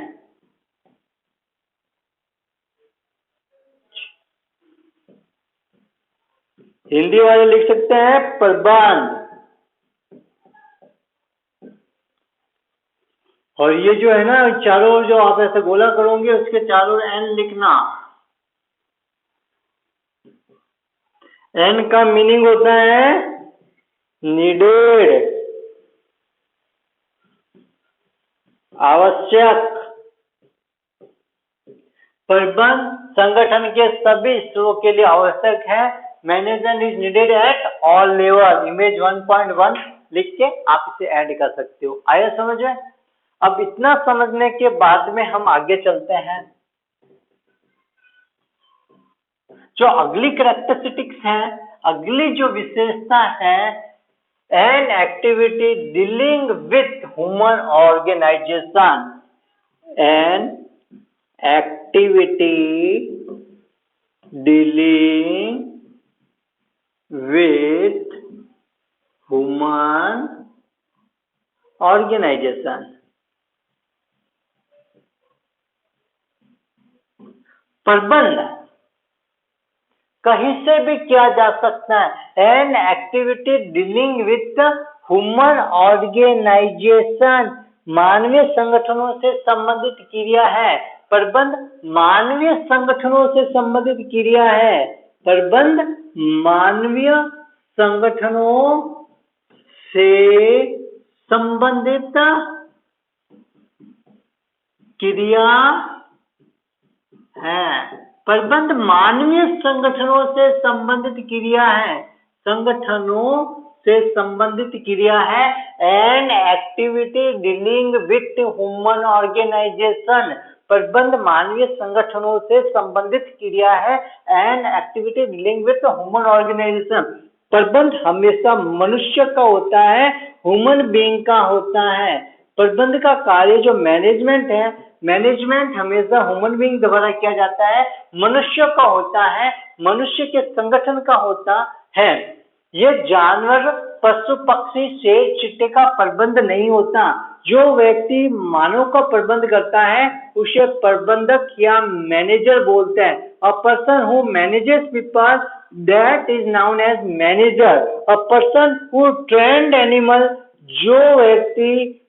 हिंदी वाले लिख सकते हैं प्रबंध, और ये जो है ना चारों ओर जो आप ऐसे गोला करोगे उसके चारों ओर एन लिखना। एन का मीनिंग होता है नीडेड, आवश्यक। प्रबंध संगठन के सभी स्तरों के लिए आवश्यक है। Management is needed at all level. Image 1.1 लिख के आप इसे ऐड कर सकते हो। आया समझ में? अब इतना समझने के बाद में हम आगे चलते हैं। जो अगली कैरेक्टरिस्टिक्स है, अगली जो विशेषता है, an activity dealing with human organisation, an activity dealing with human organisation. प्रबंध कहीं से भी किया जा सकता है। An activity dealing with human organisation मानवीय संगठनों से संबंधित क्रिया है। प्रबंध मानवीय संगठनों से संबंधित क्रिया है। प्रबंध मानवीय संगठनों से संबंधित क्रिया है। प्रबंध मानवीय संगठनों से संबंधित क्रिया है। संगठनों से संबंधित क्रिया है। An activity dealing with human organisation. प्रबंध मानवीय संगठनों से संबंधित क्रिया है। An activity dealing with human organisation. प्रबंध हमेशा मनुष्य का होता है, ह्यूमन बीइंग का होता है। प्रबंध का कार्य जो मैनेजमेंट है, मैनेजमेंट हमेशा ह्यूमन बीइंग द्वारा किया जाता है, मनुष्य का होता है, मनुष्य के संगठन का होता है। ये जानवर, पशु, पक्षी, शेर, चींटी का प्रबंध नहीं होता। जो व्यक्ति मानव का प्रबंध करता है उसे प्रबंधक या मैनेजर बोलते हैं। A person who manages people that is known as manager. A person who trained animal, जो व्यक्ति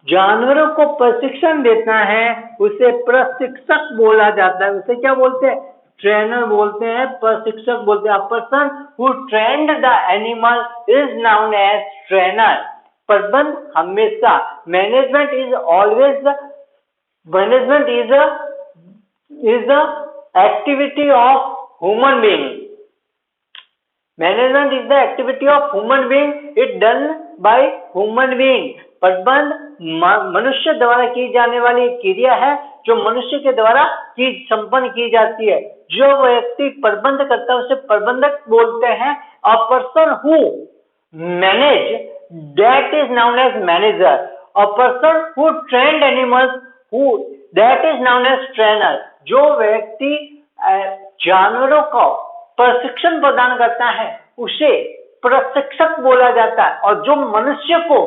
जानवरों को प्रशिक्षण देता है उसे प्रशिक्षक बोला जाता है। उसे क्या बोलते हैं? ट्रेनर बोलते हैं, प्रशिक्षक बोलते हैं। Person who trained the animal is known as trainer. प्रबंध हमेशा, management is always, management is the activity of human being. Management is the activity of human being, it done by human being. प्रबंध मनुष्य द्वारा की जाने वाली क्रिया है जो मनुष्य के द्वारा संपन्न की जाती है। जो व्यक्ति प्रबंध करता है उसे प्रबंधक बोलते हैं। A person who manage that is known as manager. A person who trained animals who that is known as trainer. जो व्यक्ति जानवरों को प्रशिक्षण प्रदान करता है उसे प्रशिक्षक बोला जाता है, और जो मनुष्य को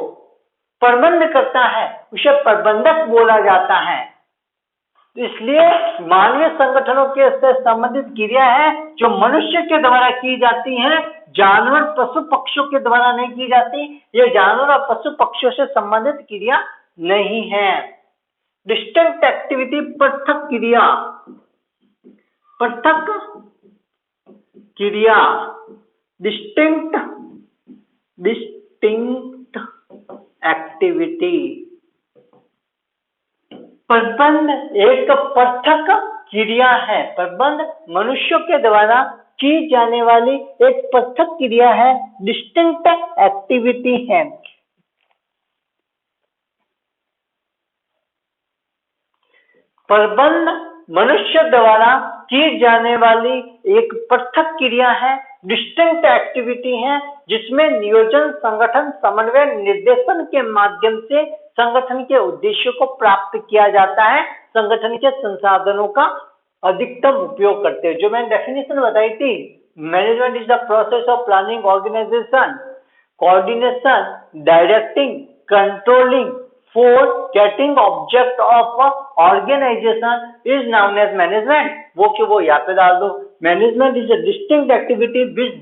प्रबंध करता है उसे प्रबंधक बोला जाता है। इसलिए मानवीय संगठनों के से संबंधित क्रिया है जो मनुष्य के द्वारा की जाती है, जानवर, पशु, पक्षियों के द्वारा नहीं की जाती। ये जानवर और पशु पक्षियों से संबंधित क्रिया नहीं है। डिस्टिंक्ट एक्टिविटी, पृथक क्रिया, पृथक क्रिया, डिस्टिंक्ट एक्टिविटी। प्रबंध एक पृथक क्रिया है। प्रबंध मनुष्यों के द्वारा की जाने वाली एक पृथक क्रिया है, डिस्टिंक्ट एक्टिविटी है। प्रबंध मनुष्य द्वारा की जाने वाली एक पृथक क्रिया है, डिस्टिंक्ट एक्टिविटी है, जिसमें नियोजन, संगठन, समन्वय, निर्देशन के माध्यम से संगठन के उद्देश्यों को प्राप्त किया जाता है। संगठन के संसाधनों का अधिकतम उपयोग करते हैं। जो मैंने डेफिनेशन बताई थी, management is the process of planning, organisation, coordination, directing, controlling for getting object of organization is known as management. वो कि वो यहाँ पे डाल दो. Management is a distinct activity which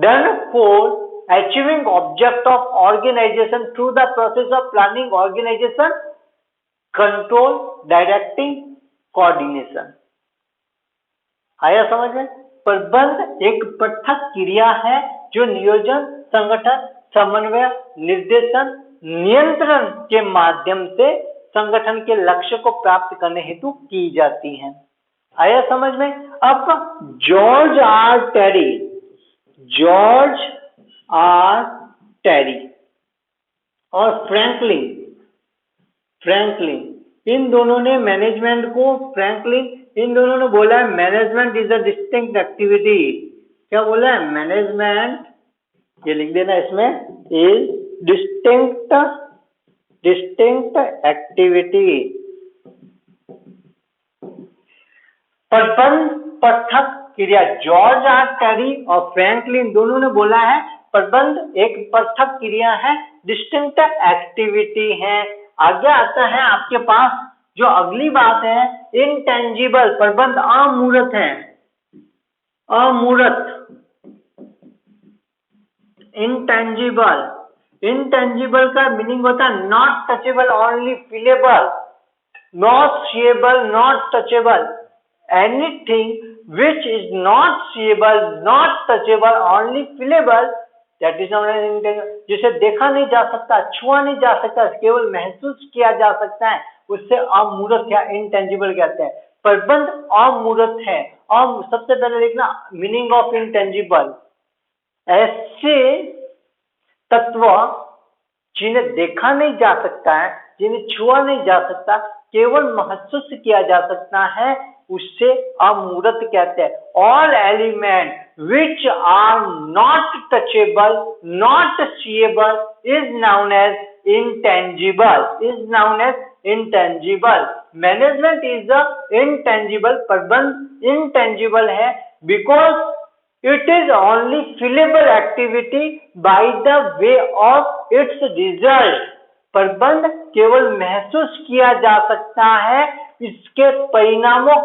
done for achieving object of organization through the process of planning, organization, control, directing, coordination. आया समझ में? प्रबंध एक पृथक क्रिया है जो नियोजन, संगठन, समन्वय, निर्देशन, नियंत्रण के माध्यम से संगठन के लक्ष्य को प्राप्त करने हेतु की जाती है. आया समझ में? अब जॉर्ज आर टेरी और फ्रैंकलिन इन दोनों ने मैनेजमेंट को, इन दोनों ने बोला है management is a distinct activity. क्या बोला है? मैनेजमेंट, ये लिख देना इसमें, इज डिस्टिंक्ट एक्टिविटी. प्रबंध पृथक क्रिया. जॉर्ज आर टेरी और फ्रैंकलिन दोनों ने बोला है प्रबंध एक पृथक क्रिया है, डिस्टिंक्ट एक्टिविटी है. आगे आता है आपके पास जो अगली बात है, इनटेंजिबल. प्रबंध अमूर्त है. इंटेंजिबल का मीनिंग होता है not touchable, only feelable. Not seeable, not touchable. Anything which is not seeable, not touchable, only feelable, that is known as intangible. जिसे देखा नहीं जा सकता, छुआ नहीं जा सकता, केवल महसूस किया जा सकता है, उससे अमूर्त या इंटेंजिबल कहते हैं. प्रबंध अमूर्त है. और सबसे पहले लिखना मीनिंग ऑफ इंटेंजिबल. ऐसे तत्व जिन्हें देखा नहीं जा सकता है, जिन्हें छुआ नहीं जा सकता, केवल महसूस किया जा सकता है, उससे अमूर्त कहते हैं. All element which are not touchable, not seeable is known as intangible. Management is a intangible. प्रबंध इंटेंजिबल है because it is only fillable activity by the way of its result. प्रबंध केवल महसूस किया जा सकता है, इसके परिणामों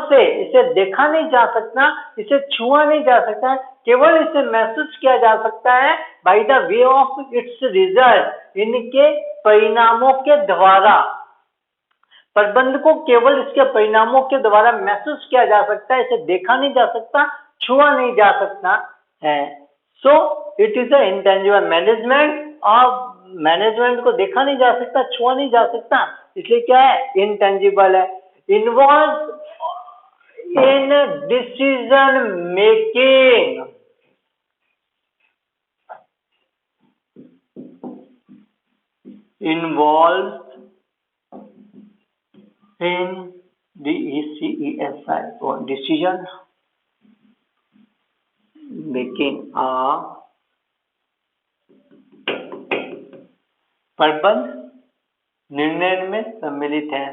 से. इसे देखा नहीं जा सकता, इसे छुआ नहीं जा सकता, केवल इसे महसूस किया जा सकता है by the way of its result. इनके परिणामों के द्वारा. प्रबंध को केवल इसके परिणामों के द्वारा महसूस किया जा सकता है, इसे देखा नहीं जा सकता, छुआ नहीं जा सकता है. So it is a intangible. Management को देखा नहीं जा सकता, छुआ नहीं जा सकता, इसलिए क्या है? इंटेंजिबल है. Involve in decision making. Involve in DECESI or decision making. प्रबंध निर्णय में सम्मिलित है.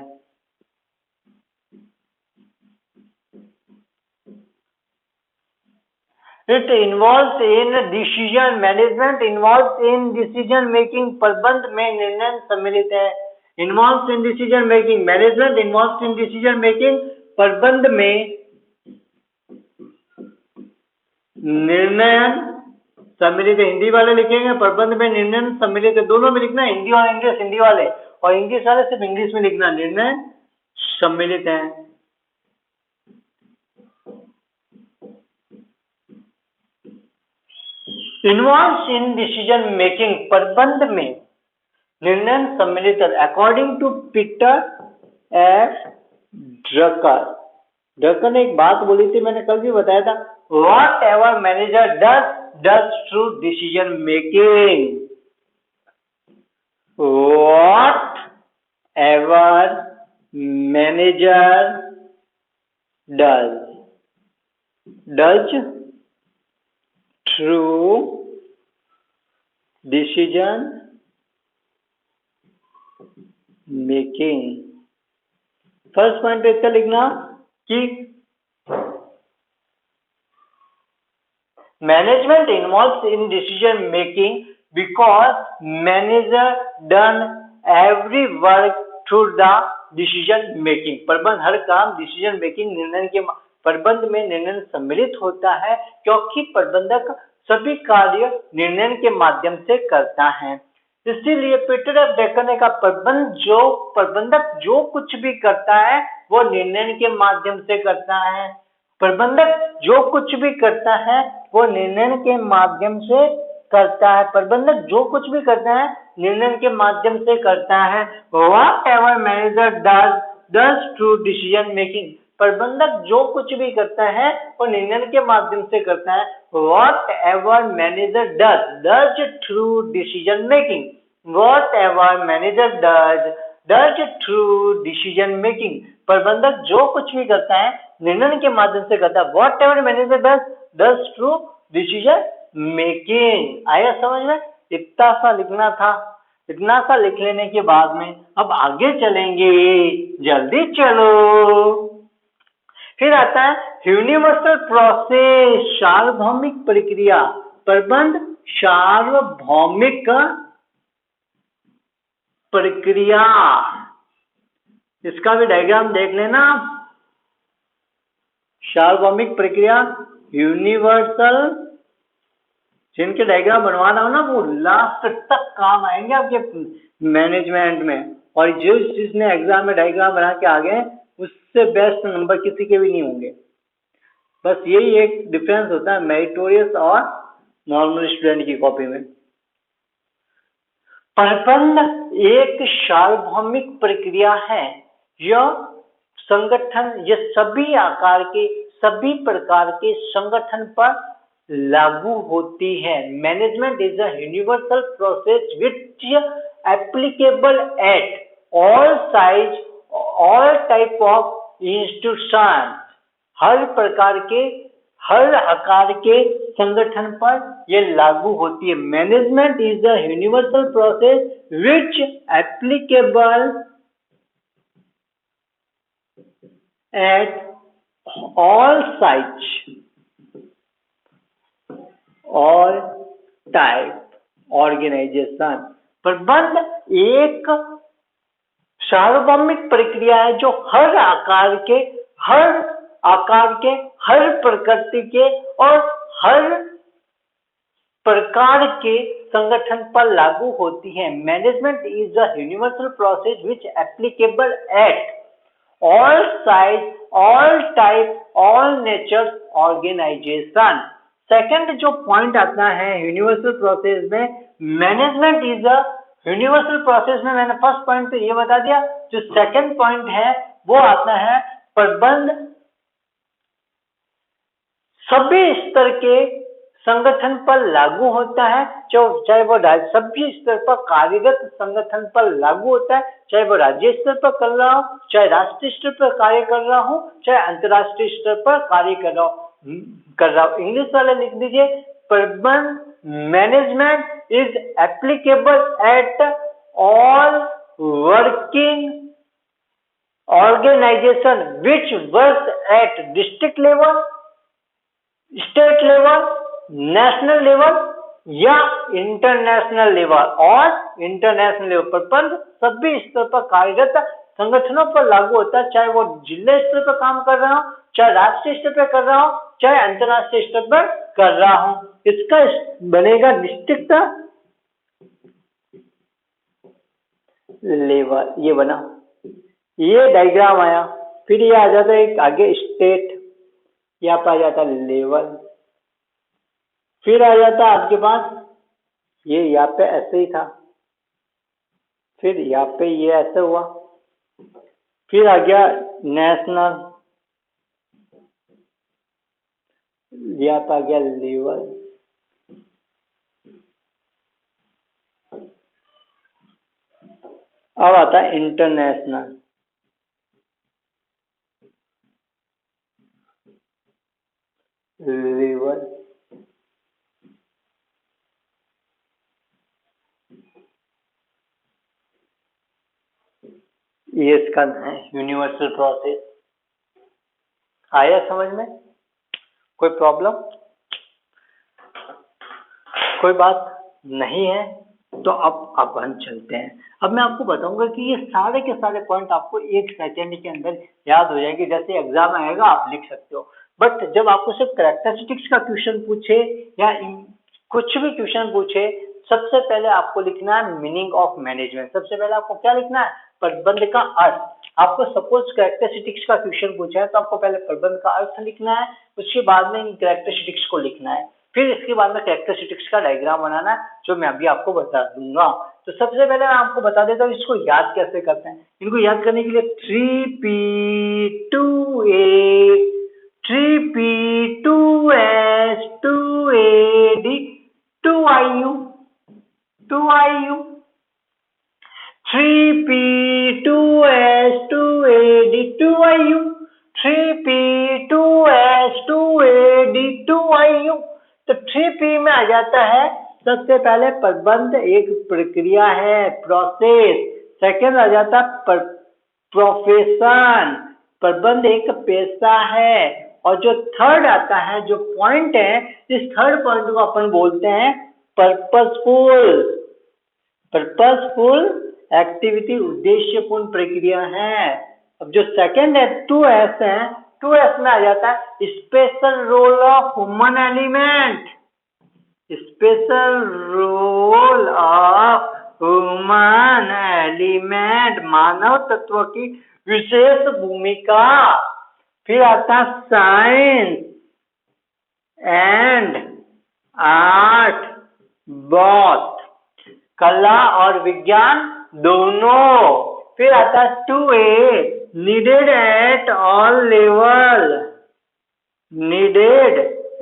It involves in decision. Management involves in decision making. प्रबंध में निर्णय सम्मिलित है. Involves in decision making. Management involves in decision making. प्रबंध में निर्णय सम्मिलित है. हिंदी वाले लिखेंगे प्रबंध में निर्णय सम्मिलित है. दोनों में लिखना, हिंदी और इंग्लिश. हिंदी वाले और इंग्लिश वाले सिर्फ इंग्लिश में लिखना, निर्णय सम्मिलित है. Involves in decision making. प्रबंध में निर्णय सम्मिलित है. According to Peter F Drucker ने एक बात बोली थी, मैंने कल भी बताया था. What ever manager does through decision making. What ever manager does through decision making. First point पे इसका लिखना कि Management involves in decision making because manager done every work through the decision making. प्रबंध हर काम decision making निर्णय के प्रबंध में निर्णय सम्मिलित होता है क्योंकि प्रबंधक सभी कार्य निर्णय के माध्यम से करता है। इसीलिए पीटर एफ ड्रकर ने कहा प्रबंधक जो कुछ भी करता है वो निर्णय के माध्यम से करता है। प्रबंधक जो कुछ भी करता है वो निर्णय के माध्यम से करता है। प्रबंधक जो कुछ भी करता है निर्णय के माध्यम से करता है। What ever manager does through decision making, प्रबंधक जो कुछ भी करता है वो निर्णय के माध्यम से करता है। What ever manager does through decision making, what ever manager does through decision making, प्रबंधक जो कुछ भी करता है निर्णय के माध्यम से करता है। What ever manager does through decision making. आया समझ में? इतना सा लिखना था। इतना सा लिख लेने के बाद में अब आगे चलेंगे, जल्दी चलो। फिर आता है यूनिवर्सल प्रोसेस, सार्वभौमिक प्रक्रिया। प्रबंध सार्वभौमिक प्रक्रिया, इसका भी डायग्राम देख लेना। सार्वभौमिक प्रक्रिया यूनिवर्सल, जिनके डायग्राम बनवाना हो ना वो लास्ट तक काम आएंगे आपके मैनेजमेंट में, और जिसने एग्जाम में डायग्राम बना के आ गए उससे बेस्ट नंबर किसी के भी नहीं होंगे। बस यही एक डिफरेंस होता है मेरिटोरियस और नॉर्मल स्टूडेंट की कॉपी में। प्रबंध एक सार्वभौमिक प्रक्रिया है। यह संगठन, यह सभी आकार के सभी प्रकार के संगठन पर लागू होती है। Management is a universal process which applicable at all size all type of institution. हर प्रकार के हर आकार के संगठन पर यह लागू होती है। Management is a universal process which applicable at all size और टाइप ऑर्गेनाइजेशन। प्रबंध एक सार्वभौमिक प्रक्रिया है जो हर आकार के हर प्रकृति के और हर प्रकार के संगठन पर लागू होती है। Management is a universal process which applicable at all size all type all nature organisation. Second जो पॉइंट आता है यूनिवर्सल प्रोसेस में, management is a universal process में मैंने फर्स्ट पॉइंट तो ये बता दिया। जो सेकंड पॉइंट है वो आता है प्रबंध सभी स्तर के संगठन पर लागू होता है, चाहे वो सभी स्तर पर कार्यरत संगठन पर लागू होता है, चाहे वो राज्य स्तर पर कर रहा हूं, चाहे राष्ट्रीय स्तर पर कार्य कर रहा हूं, चाहे अंतर्राष्ट्रीय स्तर पर कार्य कर रहा हूं। इंग्लिश वाले लिख दीजिए, प्रबंध management is applicable at all working organisation which work at district level, state level, national level या इंटरनेशनल लेवल और इंटरनेशनल लेवल। प्रबंध सभी स्तर पर कार्यरत संगठनों पर लागू होता है, चाहे वो जिला स्तर पर काम कर रहा हूं, चाहे राष्ट्रीय स्तर पर कर रहा हूं, चाहे अंतर्राष्ट्रीय स्तर पर कर रहा हूं। इसका बनेगा डिस्ट्रिक्ट लेवल। ये बना, ये डायग्राम आया। फिर ये आ जाता है एक आगे स्टेट, यहाँ पर आ जाता लेवल, फिर आ जाता आपके पास ये यहाँ पे ऐसे ही था, फिर यहाँ पे ये ऐसे हुआ, फिर आ गया नेशनल, यहाँ पे आ गया लेवल, अब आता है इंटरनेशनल। लेवल, ये इसका है यूनिवर्सल प्रोसेस। आया समझ में? कोई प्रॉब्लम? कोई बात नहीं है तो अब अपन चलते हैं। अब मैं आपको बताऊंगा कि ये सारे के सारे पॉइंट आपको 1 सेकेंड के अंदर याद हो जाएंगे, जैसे एग्जाम आएगा आप लिख सकते हो। बट जब आपको सिर्फ कैरेक्टरिस्टिक्स का क्वेश्चन पूछे या कुछ भी क्वेश्चन पूछे, सबसे पहले आपको लिखना है मीनिंग ऑफ मैनेजमेंट। सबसे पहले आपको क्या लिखना है? प्रबंध का अर्थ। आपको सपोज कैरेक्टरिस्टिक्स का क्वेश्चन पूछा है तो आपको पहले प्रबंध का अर्थ लिखना है, उसके बाद में कैरेक्टरिस्टिक्स को लिखना है, फिर इसके बाद में कैरेक्टरिस्टिक्स का डायग्राम बनाना है, जो मैं अभी आपको बता दूंगा। तो सबसे पहले मैं आपको बता देता हूँ इसको याद कैसे करते हैं। इनको याद करने के लिए 3P 2A 3P 2S 2AD 2IU 2IU 3P 2S 2AD 2IU 3P 2S 2AD 2IU। तो 3P में आ जाता है सबसे पहले प्रबंध एक प्रक्रिया है, प्रोसेस। सेकंड आ जाता है प्रोफेशन, प्रबंध एक पेशा है। और जो थर्ड आता है, जो पॉइंट है, इस थर्ड पॉइंट को अपन बोलते हैं पर्पसफुल एक्टिविटी, उद्देश्यपूर्ण प्रक्रिया है। अब जो सेकंड है 2S है, 2S में आ जाता है special role of human element, special role of human element, मानव तत्व की विशेष भूमिका। फिर आता है साइंस एंड आर्ट बोथ, कला और विज्ञान दोनों। फिर आता है 2A needed at all level, needed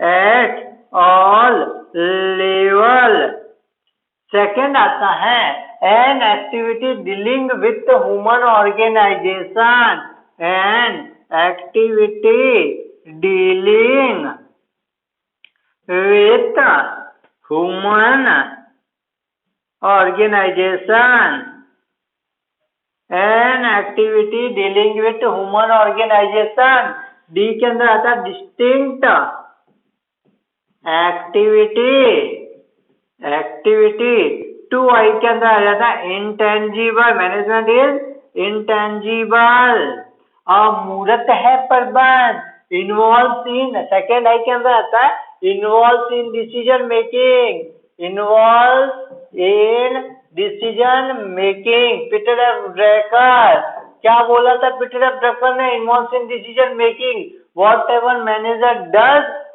at all level. Second आता है an activity dealing with human organisation, an activity dealing with human organisation, an activity dealing with human organisation. D के अंदर आता है डिस्टिंक्ट एक्टिविटी 2I के अंदर आ जाता है इंटेंजिबल, मैनेजमेंट इज इंटेंजिबल। अमूर्त है प्रबंध, इन्वॉल्व इन। सेकेंड I के अंदर आता है involve in decision making, involve in decision making. Peter F Drucker क्या बोला था? पीटर एफ ड्रकर ने involve in decision making, what ever manager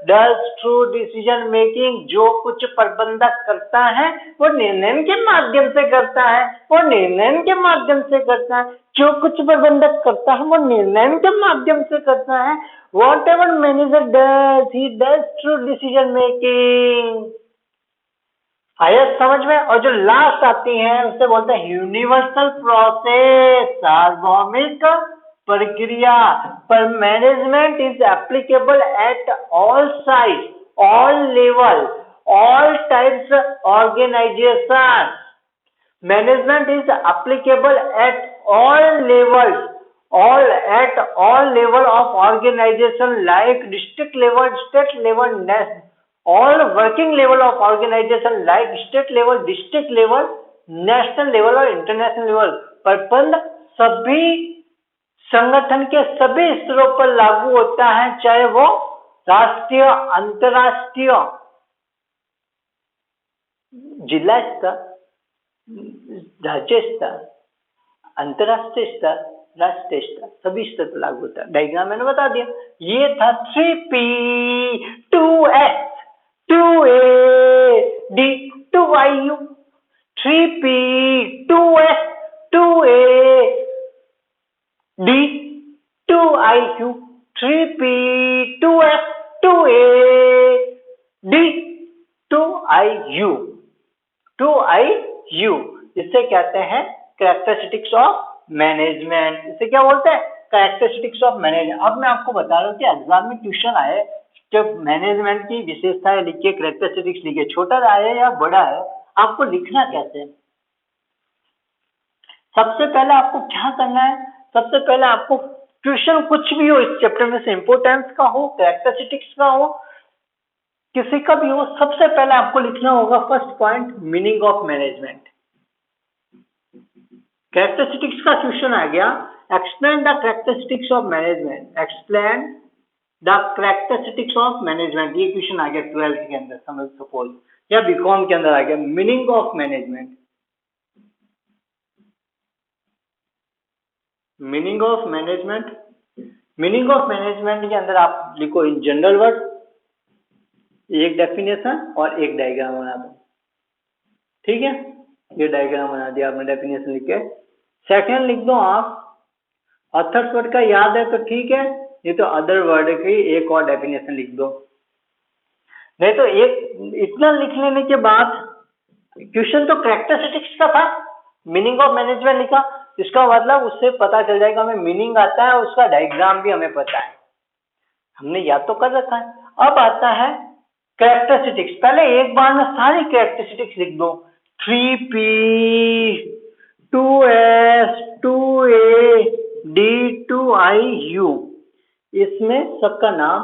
does through decision making. जो कुछ प्रबंधक करता है वो निर्णय के माध्यम से करता है, वो निर्णय के माध्यम से करता है। जो कुछ प्रबंधक करता है वो निर्णय के माध्यम से करता है। What ever manager does, he does through decision making. आया समझ में? और जो लास्ट आती है उसे बोलते हैं यूनिवर्सल प्रोसेस, सार्वभौमिक प्रक्रिया। पर management is applicable at all size, all level, all types organisation. Management is applicable at all levels, all level of organization like district level, state level, all working level of organization like state level, district level, national level और international level। प्रबंध सभी संगठन के सभी स्तरों पर लागू होता है, चाहे वो राष्ट्रीय, अंतर्राष्ट्रीय, जिला स्तर, राज्य स्तर, अंतर्राष्ट्रीय स्तर, राष्ट्रीय स्तर, सभी स्तर पर लागू होता है। डायग्राम मैंने बता दिया। ये था 3P 2S 2AD 2IU, 3P 2S 2AD 2IU, 3P 2S 2AD 2IU। इसे कहते हैं कैरेक्टरिस्टिक्स ऑफ मैनेजमेंट। इसे क्या बोलते हैं? Characteristics of management. अब मैं आपको बता रहा हूँ कि एग्जाम में क्वेश्चन आए, जब मैनेजमेंट की विशेषताएं लिखिए, कैरेक्टरिस्टिक्स लिखिए, छोटा है या बड़ा है, आपको लिखना कैसे है? सबसे पहले आपको क्या करना है? सबसे पहले आपको क्वेश्चन कुछ भी हो इस चैप्टर में से, इंपोर्टेंस का हो, कैरेक्टरिस्टिक्स का हो, किसी का भी हो, सबसे पहले आपको लिखना होगा first point meaning of management. Characteristics का क्वेश्चन आ गया, explain the characteristics of management, explain the characteristics of management, ये क्वेश्चन आ गया 12th के अंदर, समझ सपोज, या बीकॉम के अंदर आ गया meaning of management. Meaning of management, meaning of management के अंदर आप लिखो इन जनरल वर्ड, एक डेफिनेशन और एक डायग्राम बना दो, ठीक है, ये डायग्राम बना दिया आपने डेफिनेशन लिख के। सेकंड लिख दो आप, ऑथर्स वर्ड का याद है तो ठीक है, ये तो अदर वर्ड की एक और डेफिनेशन लिख दो, नहीं तो एक इतना लिख लेने के बाद, क्वेश्चन तो कैरेक्टरिस्टिक्स का था, मीनिंग ऑफ मैनेजमेंट लिखा, इसका मतलब उससे पता चल जाएगा हमें मीनिंग आता है, उसका डायग्राम भी हमें पता है, हमने याद तो कर रखा है। अब आता है कैरेक्टरिस्टिक्स, पहले एक बार में सारी कैरेक्टरिस्टिक्स लिख दो, 3P, 2S, 2A, D2IU, इसमें सबका नाम,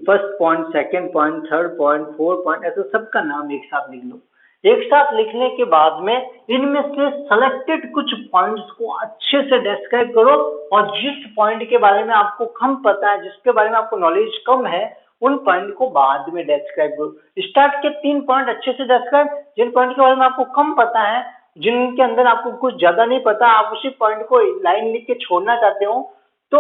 first point, second point, third point, fourth point, ऐसा सबका नाम एक साथ लिख लो। एक साथ लिखने के बाद में इनमें से सेलेक्टेड कुछ पॉइंट्स को अच्छे से डिस्क्राइब करो, और जिस पॉइंट के बारे में आपको कम पता है, जिसके बारे में आपको नॉलेज कम है, उन पॉइंट को बाद में डिस्क्राइब करो। स्टार्ट के 3 पॉइंट अच्छे से डिस्क्राइब, जिन पॉइंट के बारे में आपको कम पता है, जिनके अंदर आपको कुछ ज्यादा नहीं पता, आप उसी पॉइंट को लाइन लिख के छोड़ना चाहते हो, तो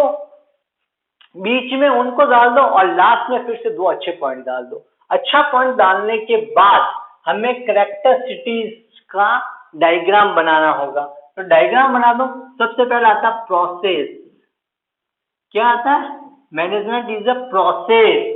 बीच में उनको डाल दो, और लास्ट में फिर से 2 अच्छे पॉइंट डाल दो। अच्छा पॉइंट डालने के बाद हमें कैरेक्टरिस्टिक्स का डायग्राम बनाना होगा, तो डायग्राम बना दो। सबसे पहले आता है प्रोसेस, क्या आता है, management is a process.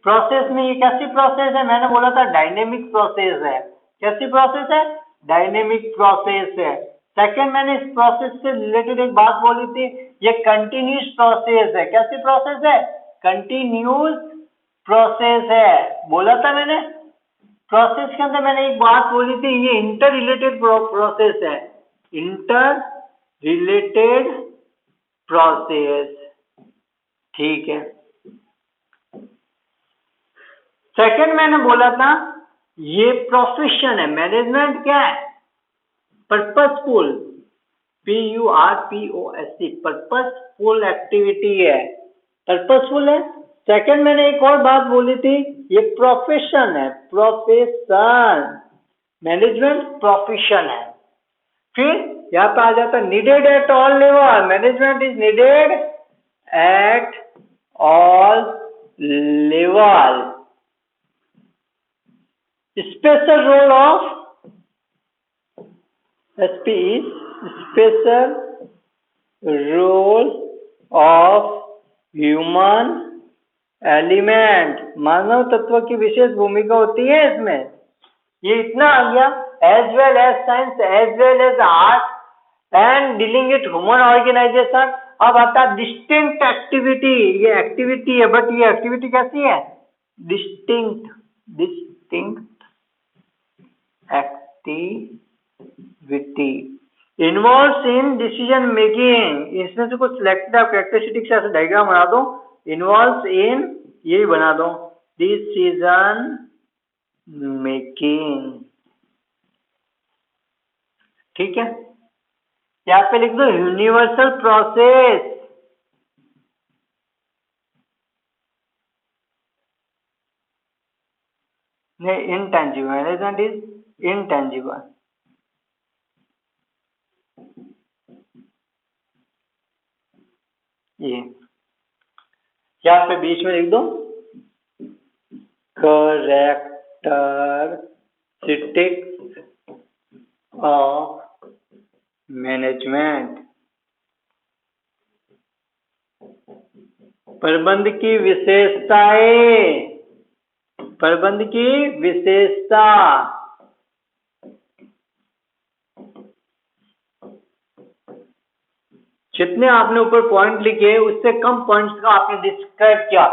Process में ये कैसी प्रोसेस है, मैंने बोला था डायनेमिक प्रोसेस है, कैसी प्रोसेस है, डायनेमिक प्रोसेस है। सेकंड, मैंने इस प्रोसेस से रिलेटेड एक बात बोली थी, ये कंटिन्यूस प्रोसेस है, कैसी प्रोसेस है, कंटिन्यूस प्रोसेस है, बोला था मैंने। प्रोसेस के अंदर मैंने एक बात बोली थी, ये इंटर रिलेटेड प्रोसेस है, इंटर रिलेटेड प्रोसेस, ठीक है। सेकंड मैंने बोला था ये प्रोफेशन है, मैनेजमेंट क्या है, पर्पसफुल, PURPOSC, पर्पसफुल एक्टिविटी है, पर्पसफुल है। सेकंड मैंने एक और बात बोली थी, ये प्रोफेशन है, प्रोफेशन, मैनेजमेंट प्रोफेशन है। फिर यहाँ पे आ जाता है needed at all level, management is needed at all level. Special role of SP is special role of human element, मानव तत्व की विशेष भूमिका होती है इसमें। ये इतना आ गया, as well as science, as well as art and dealing with human organisation. अब आता है डिस्टिंक्ट एक्टिविटी, ये एक्टिविटी है, बट ये एक्टिविटी कैसी है, distinct, distinct activity involves in decision making. इसमें से कुछ सिलेक्टेड आप कैरेक्टरिस्टिक्स ऐसे डायग्राम बना दो, इन्वॉल्व्स इन, यही बना दो, डिसीजन मेकिंग, ठीक है। यहाँ पे लिख दो यूनिवर्सल प्रोसेस, नहीं, इनटेंजिबल, मैनेजमेंट इज इनटेंजिबल, ये यहाँ पे बीच में लिख दो कैरेक्टरिस्टिक्स ऑफ मैनेजमेंट, प्रबंध की विशेषताएं, प्रबंध की विशेषता, जितने आपने ऊपर पॉइंट लिखे उससे कम पॉइंट्स का आपने डिस्क्राइब किया।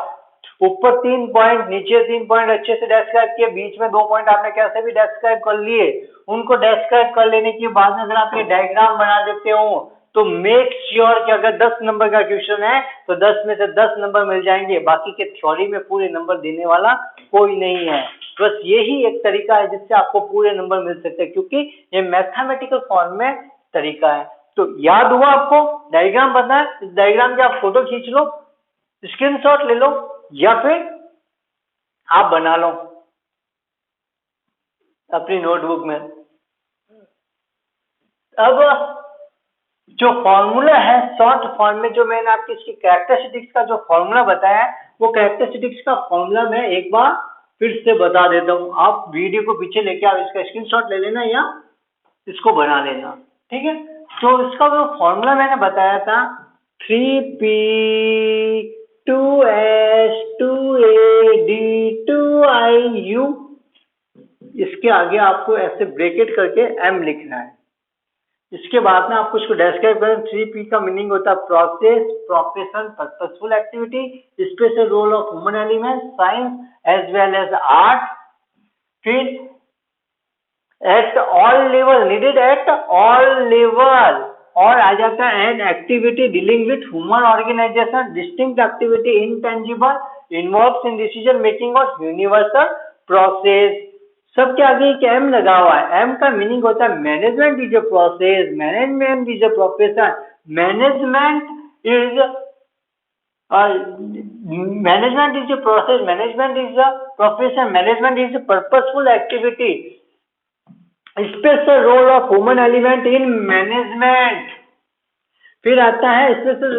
ऊपर 3 पॉइंट, नीचे 3 पॉइंट अच्छे से डिस्क्राइब किए, बीच में 2 पॉइंट आपने कैसे भी डिस्क्राइब कर लिए। उनको डिस्क्राइब कर लेने के बाद अगर आप ये डायग्राम बना देते हो तो मेक श्योर कि अगर 10 नंबर का क्वेश्चन है तो 10 में से 10 नंबर मिल जाएंगे, बाकी के थ्योरी में पूरे नंबर देने वाला कोई नहीं है। बस यही एक तरीका है जिससे आपको पूरे नंबर मिल सकते हैं, क्योंकि ये मैथमेटिकल फॉर्म में तरीका है। तो याद हुआ आपको, डायग्राम पता है, इस डायग्राम की आप फोटो खींच लो, स्क्रीनशॉट ले लो, या फिर आप बना लो अपनी नोटबुक में। अब जो फॉर्मूला है शॉर्ट फॉर्म में, जो मैंने आपकी इसकी कैरेक्टरिस्टिक्स का जो फॉर्मूला बताया है, वो कैरेक्टरिस्टिक्स का फॉर्मूला मैं एक बार फिर से बता देता हूँ। आप वीडियो को पीछे लेके आप इसका स्क्रीनशॉट ले लेना या इसको बना लेना, ठीक है। तो इसका जो फॉर्मूला मैंने बताया था 3p2s2ad2iu, इसके आगे आपको ऐसे ब्रैकेट करके m लिखना है। इसके बाद में आपको इसको डिस्क्राइब करें। 3p का मीनिंग होता है process, profession, purposeful activity, special role of human element, science as well as art. फिर at all level, needed at all level, और आ जाता है an activity dealing with human organisation, distinct activity, intangible, involves in decision making और universal process. सबके आगे एक M लगा हुआ है। एम का मीनिंग होता है management is a process, management is a profession, management is management is a process, management is a profession, management is a purposeful activity, special role of human element in management। फिर आता है special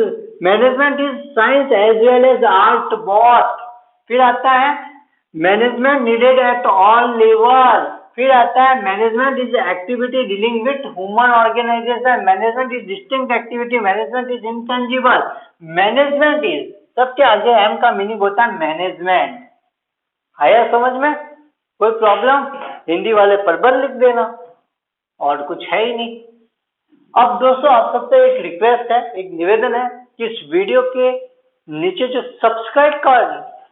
management is science as well as art both. फिर आता है management needed at all level. फिर आता है management is activity dealing with human organisation, management is distinct activity, management is intangible, management is, सबके आगे एम का meaning होता है मैनेजमेंट। आया समझ में? कोई प्रॉब्लम? हिंदी वाले प्रबल लिख देना, और कुछ है ही नहीं। अब दोस्तों आप सबसे एक रिक्वेस्ट है, एक निवेदन है कि इस वीडियो के नीचे जो सब्सक्राइब का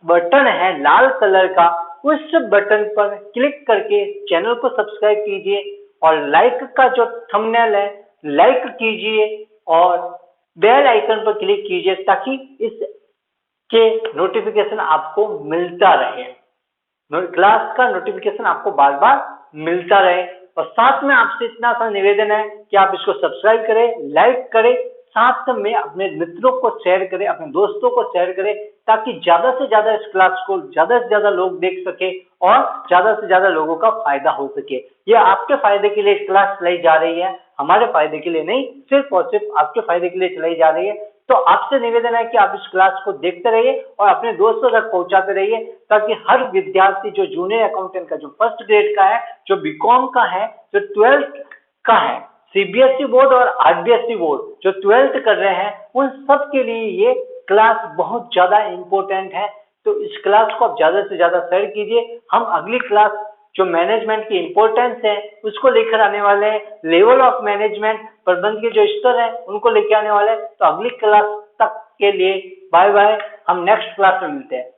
बटन है लाल कलर का, उस बटन पर क्लिक करके चैनल को सब्सक्राइब कीजिए, और लाइक का जो थंबनेल है लाइक कीजिए, और बेल आइकन पर क्लिक कीजिए ताकि इस के नोटिफिकेशन आपको मिलता रहे, क्लास का नोटिफिकेशन आपको बार बार मिलता रहे। और साथ में आपसे इतना सा निवेदन है कि आप इसको सब्सक्राइब करें, लाइक करें, साथ में अपने मित्रों को शेयर करें, अपने दोस्तों को शेयर करें, ताकि ज्यादा से ज्यादा इस क्लास को ज्यादा से ज्यादा लोग देख सके और ज्यादा से ज्यादा लोगों का फायदा हो सके। ये आपके फायदे के लिए क्लास चलाई जा रही है, हमारे फायदे के लिए नहीं, सिर्फ और सिर्फ आपके फायदे के लिए चलाई जा रही है। तो आपसे निवेदन है कि आप इस क्लास को देखते रहिए और अपने दोस्तों तक पहुंचाते रहिए, ताकि हर विद्यार्थी जो जूनियर अकाउंटेंट का, जो फर्स्ट ग्रेड का है, जो बीकॉम का है, जो 12th का है, सीबीएसई बोर्ड और आरबीएसई बोर्ड जो 12th कर रहे हैं, उन सब के लिए ये क्लास बहुत ज्यादा इंपॉर्टेंट है। तो इस क्लास को आप ज्यादा से ज्यादा शेयर कीजिए। हम अगली क्लास जो मैनेजमेंट की इंपॉर्टेंस है उसको लेकर आने वाले हैं, लेवल ऑफ मैनेजमेंट, प्रबंधन के जो स्तर है उनको लेकर आने वाले हैं। तो अगली क्लास तक के लिए बाय बाय, हम नेक्स्ट क्लास में मिलते हैं।